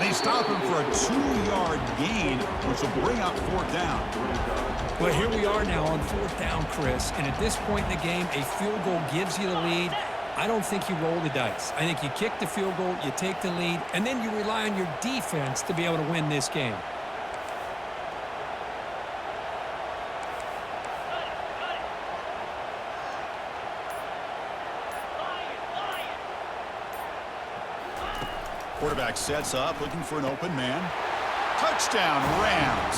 They stop him for a 2-yard gain, which will bring up 4th down. Well, here we are now on 4th down, Chris. And at this point in the game, a field goal gives you the lead. I don't think you roll the dice. I think you kick the field goal, you take the lead, and then you rely on your defense to be able to win this game. Quarterback sets up, looking for an open man. Touchdown, Rams.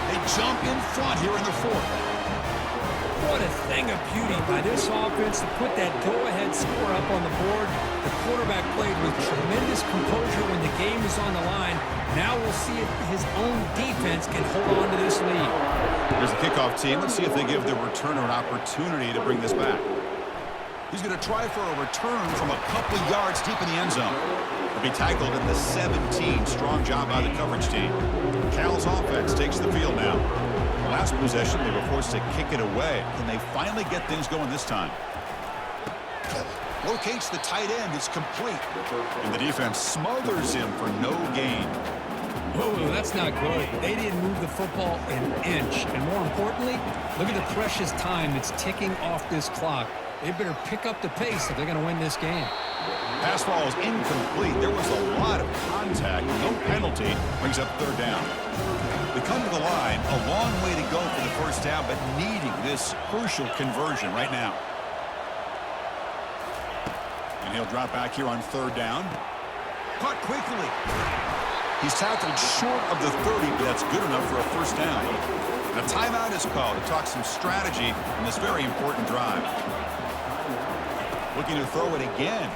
They jump in front here in the 4th. What a thing of beauty by this offense to put that go-ahead score up on the board. The quarterback played with tremendous composure when the game is on the line. Now we'll see if his own defense can hold on to this lead. Here's the kickoff team. Let's see if they give the returner an opportunity to bring this back. He's going to try for a return from a couple yards deep in the end zone. He'll be tackled at the 17. Strong job by the coverage team. Cal's offense takes the field now. Last possession, they were forced to kick it away. Can they finally get things going this time? Locates the tight end. It's complete. And the defense smothers him for no gain. Whoa, that's not good. They didn't move the football an inch. And more importantly, look at the precious time that's ticking off this clock. They better pick up the pace if they're going to win this game. Pass ball is incomplete. There was a lot of contact. No penalty. Brings up 3rd down. They come to the line. A long way to go for the 1st down, but needing this crucial conversion right now. And he'll drop back here on 3rd down. Caught quickly. He's tackled short of the 30, but that's good enough for a 1st down. And a timeout is called to talk some strategy in this very important drive. Looking to throw it again.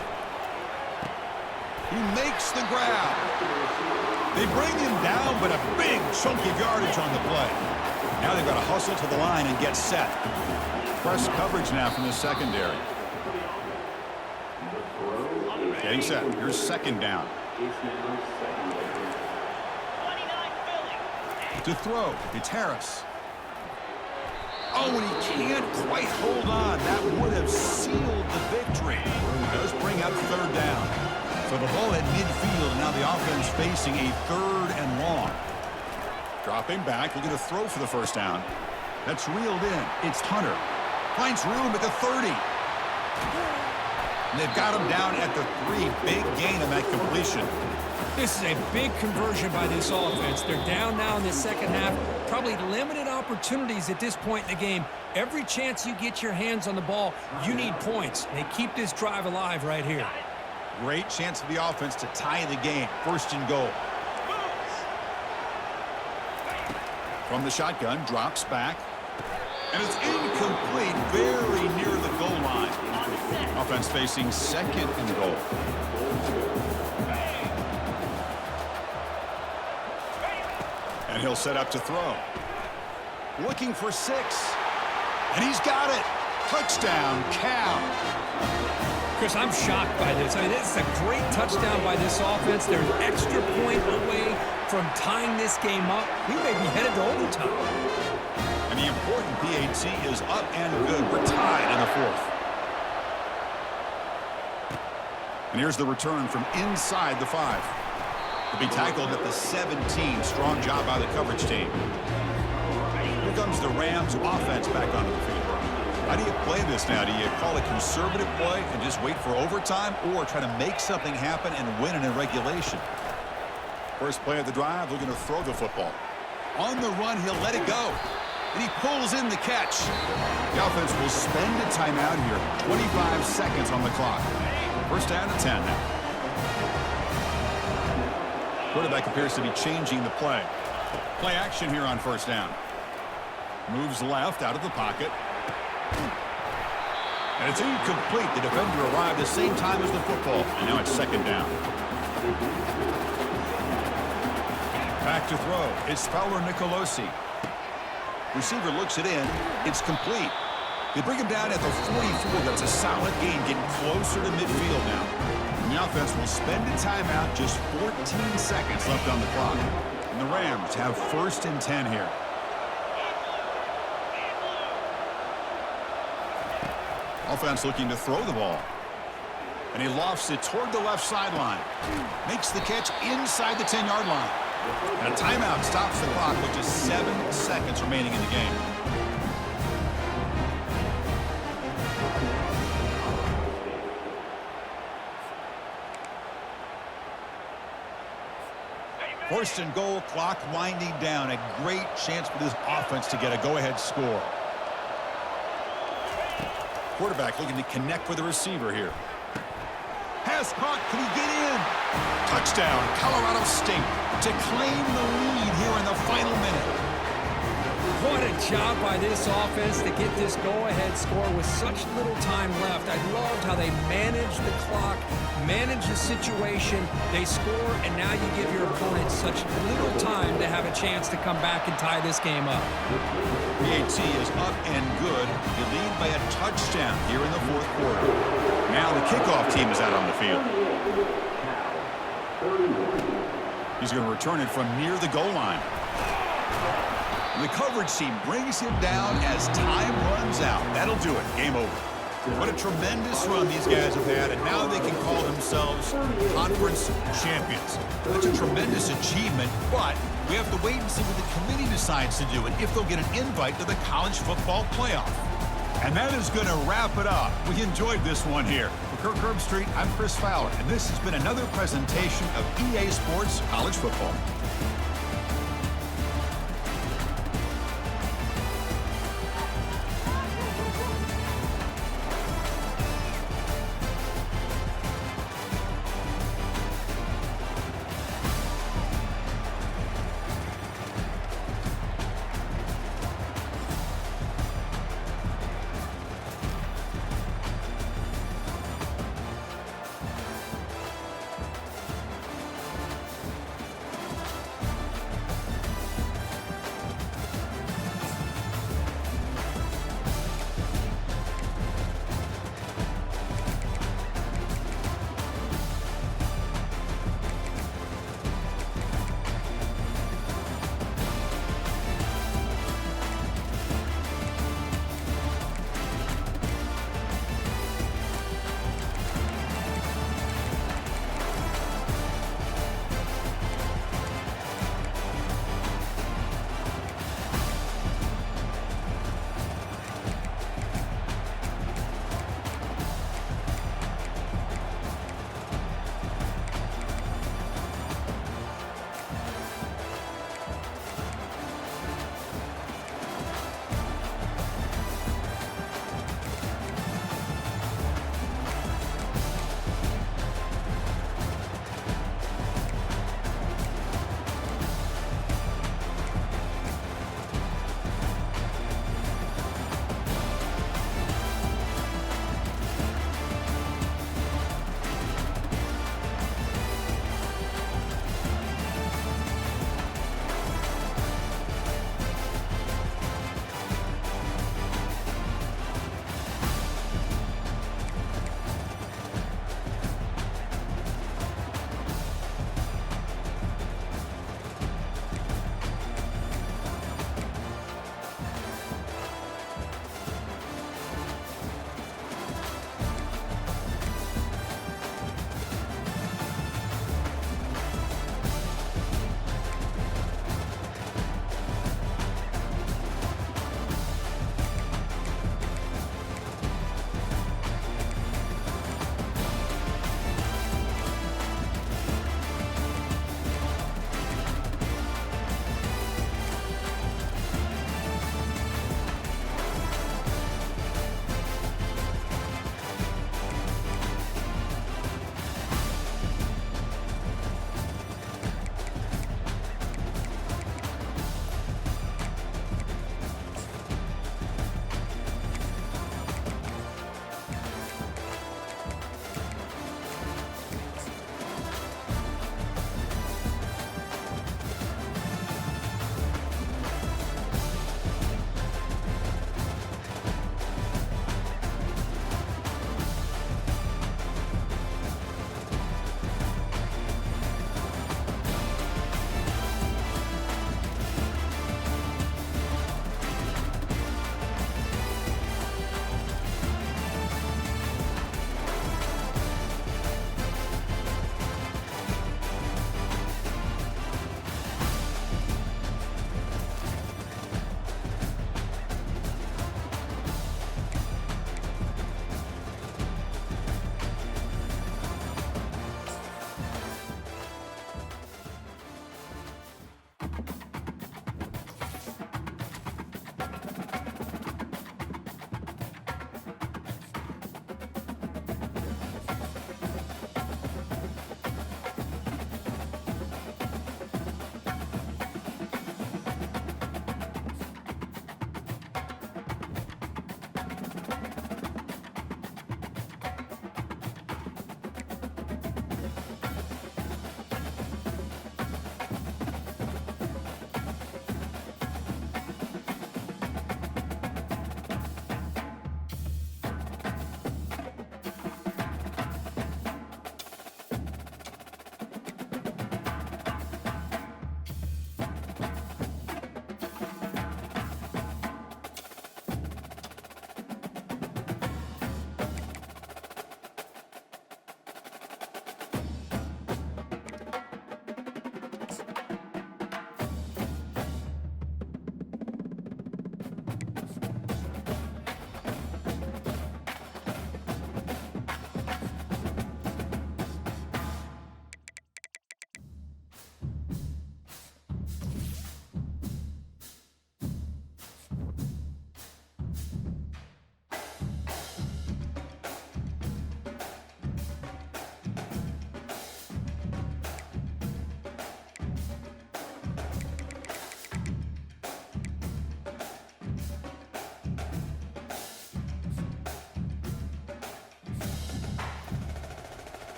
He makes the grab. They bring him down, but a big chunk of yardage on the play. Now they've got to hustle to the line and get set. Press coverage now from the secondary. Getting set. Here's 2nd down. To throw, it's Harris. Oh, and he can't quite hold on. That would have sealed the victory. It does bring up third down. So the ball at midfield, and now the offense facing a 3rd and long. Dropping back, looking to throw for the first down. That's reeled in. It's Hunter. Finds room at the 30. And they've got him down at the 3. Big gain on that completion. This is a big conversion by this offense. They're down now in the second half. Probably limited opportunities at this point in the game. Every chance you get your hands on the ball, you need points. They keep this drive alive right here. Great chance for the offense to tie the game. 1st and goal. From the shotgun, drops back. And it's incomplete, very near the goal line. Offense facing 2nd and goal. And he'll set up to throw. Looking for 6. And he's got it. Touchdown, Cal. Chris, I'm shocked by this. I mean, this is a great touchdown by this offense. They're an extra point away from tying this game up. We may be headed to overtime. And the important PAT is up and good. We're tied in the 4th. And here's the return from inside the 5. To be tackled at the 17. Strong job by the coverage team. Here comes the Rams offense back onto the field. How do you play this now? Do you call a conservative play and just wait for overtime, or try to make something happen and win it in regulation? First play of the drive, looking to throw the football. On the run, he'll let it go. And he pulls in the catch. The offense will spend a timeout here. 25 seconds on the clock. First down to 10 now. Quarterback appears to be changing the play. Play action here on first down. Moves left out of the pocket. And it's incomplete. The defender arrived the same time as the football. And now it's 2nd down. Back to throw. It's Fowler Nicolosi. Receiver looks it in. It's complete. They bring him down at the 44. That's a solid gain, getting closer to midfield now. And the offense will spend a timeout. Just 14 seconds left on the clock. And the Rams have 1st and 10 here. Offense looking to throw the ball. And he lofts it toward the left sideline. Makes the catch inside the 10-yard line. And a timeout stops the clock with just 7 seconds remaining in the game. First and goal, clock winding down. A great chance for this offense to get a go-ahead score. Quarterback looking to connect with the receiver here. Pass caught. Can he get in? Touchdown, Colorado State, to claim the lead here in the final minute. What a job by this offense to get this go-ahead score with such little time left. I loved how they managed the clock, managed the situation. They score, and now you give your opponent such little time to have a chance to come back and tie this game up. PAT is up and good. You lead by a touchdown here in the 4th quarter. Now the kickoff team is out on the field. He's going to return it from near the goal line. The coverage team brings him down as time runs out. That'll do it. Game over. What a tremendous run these guys have had, and now they can call themselves conference champions. That's a tremendous achievement, but we have to wait and see what the committee decides to do and if they'll get an invite to the college football playoff. And that is going to wrap it up. We enjoyed this one here. For Kirk Herbstreit, I'm Chris Fowler, and this has been another presentation of EA Sports College Football.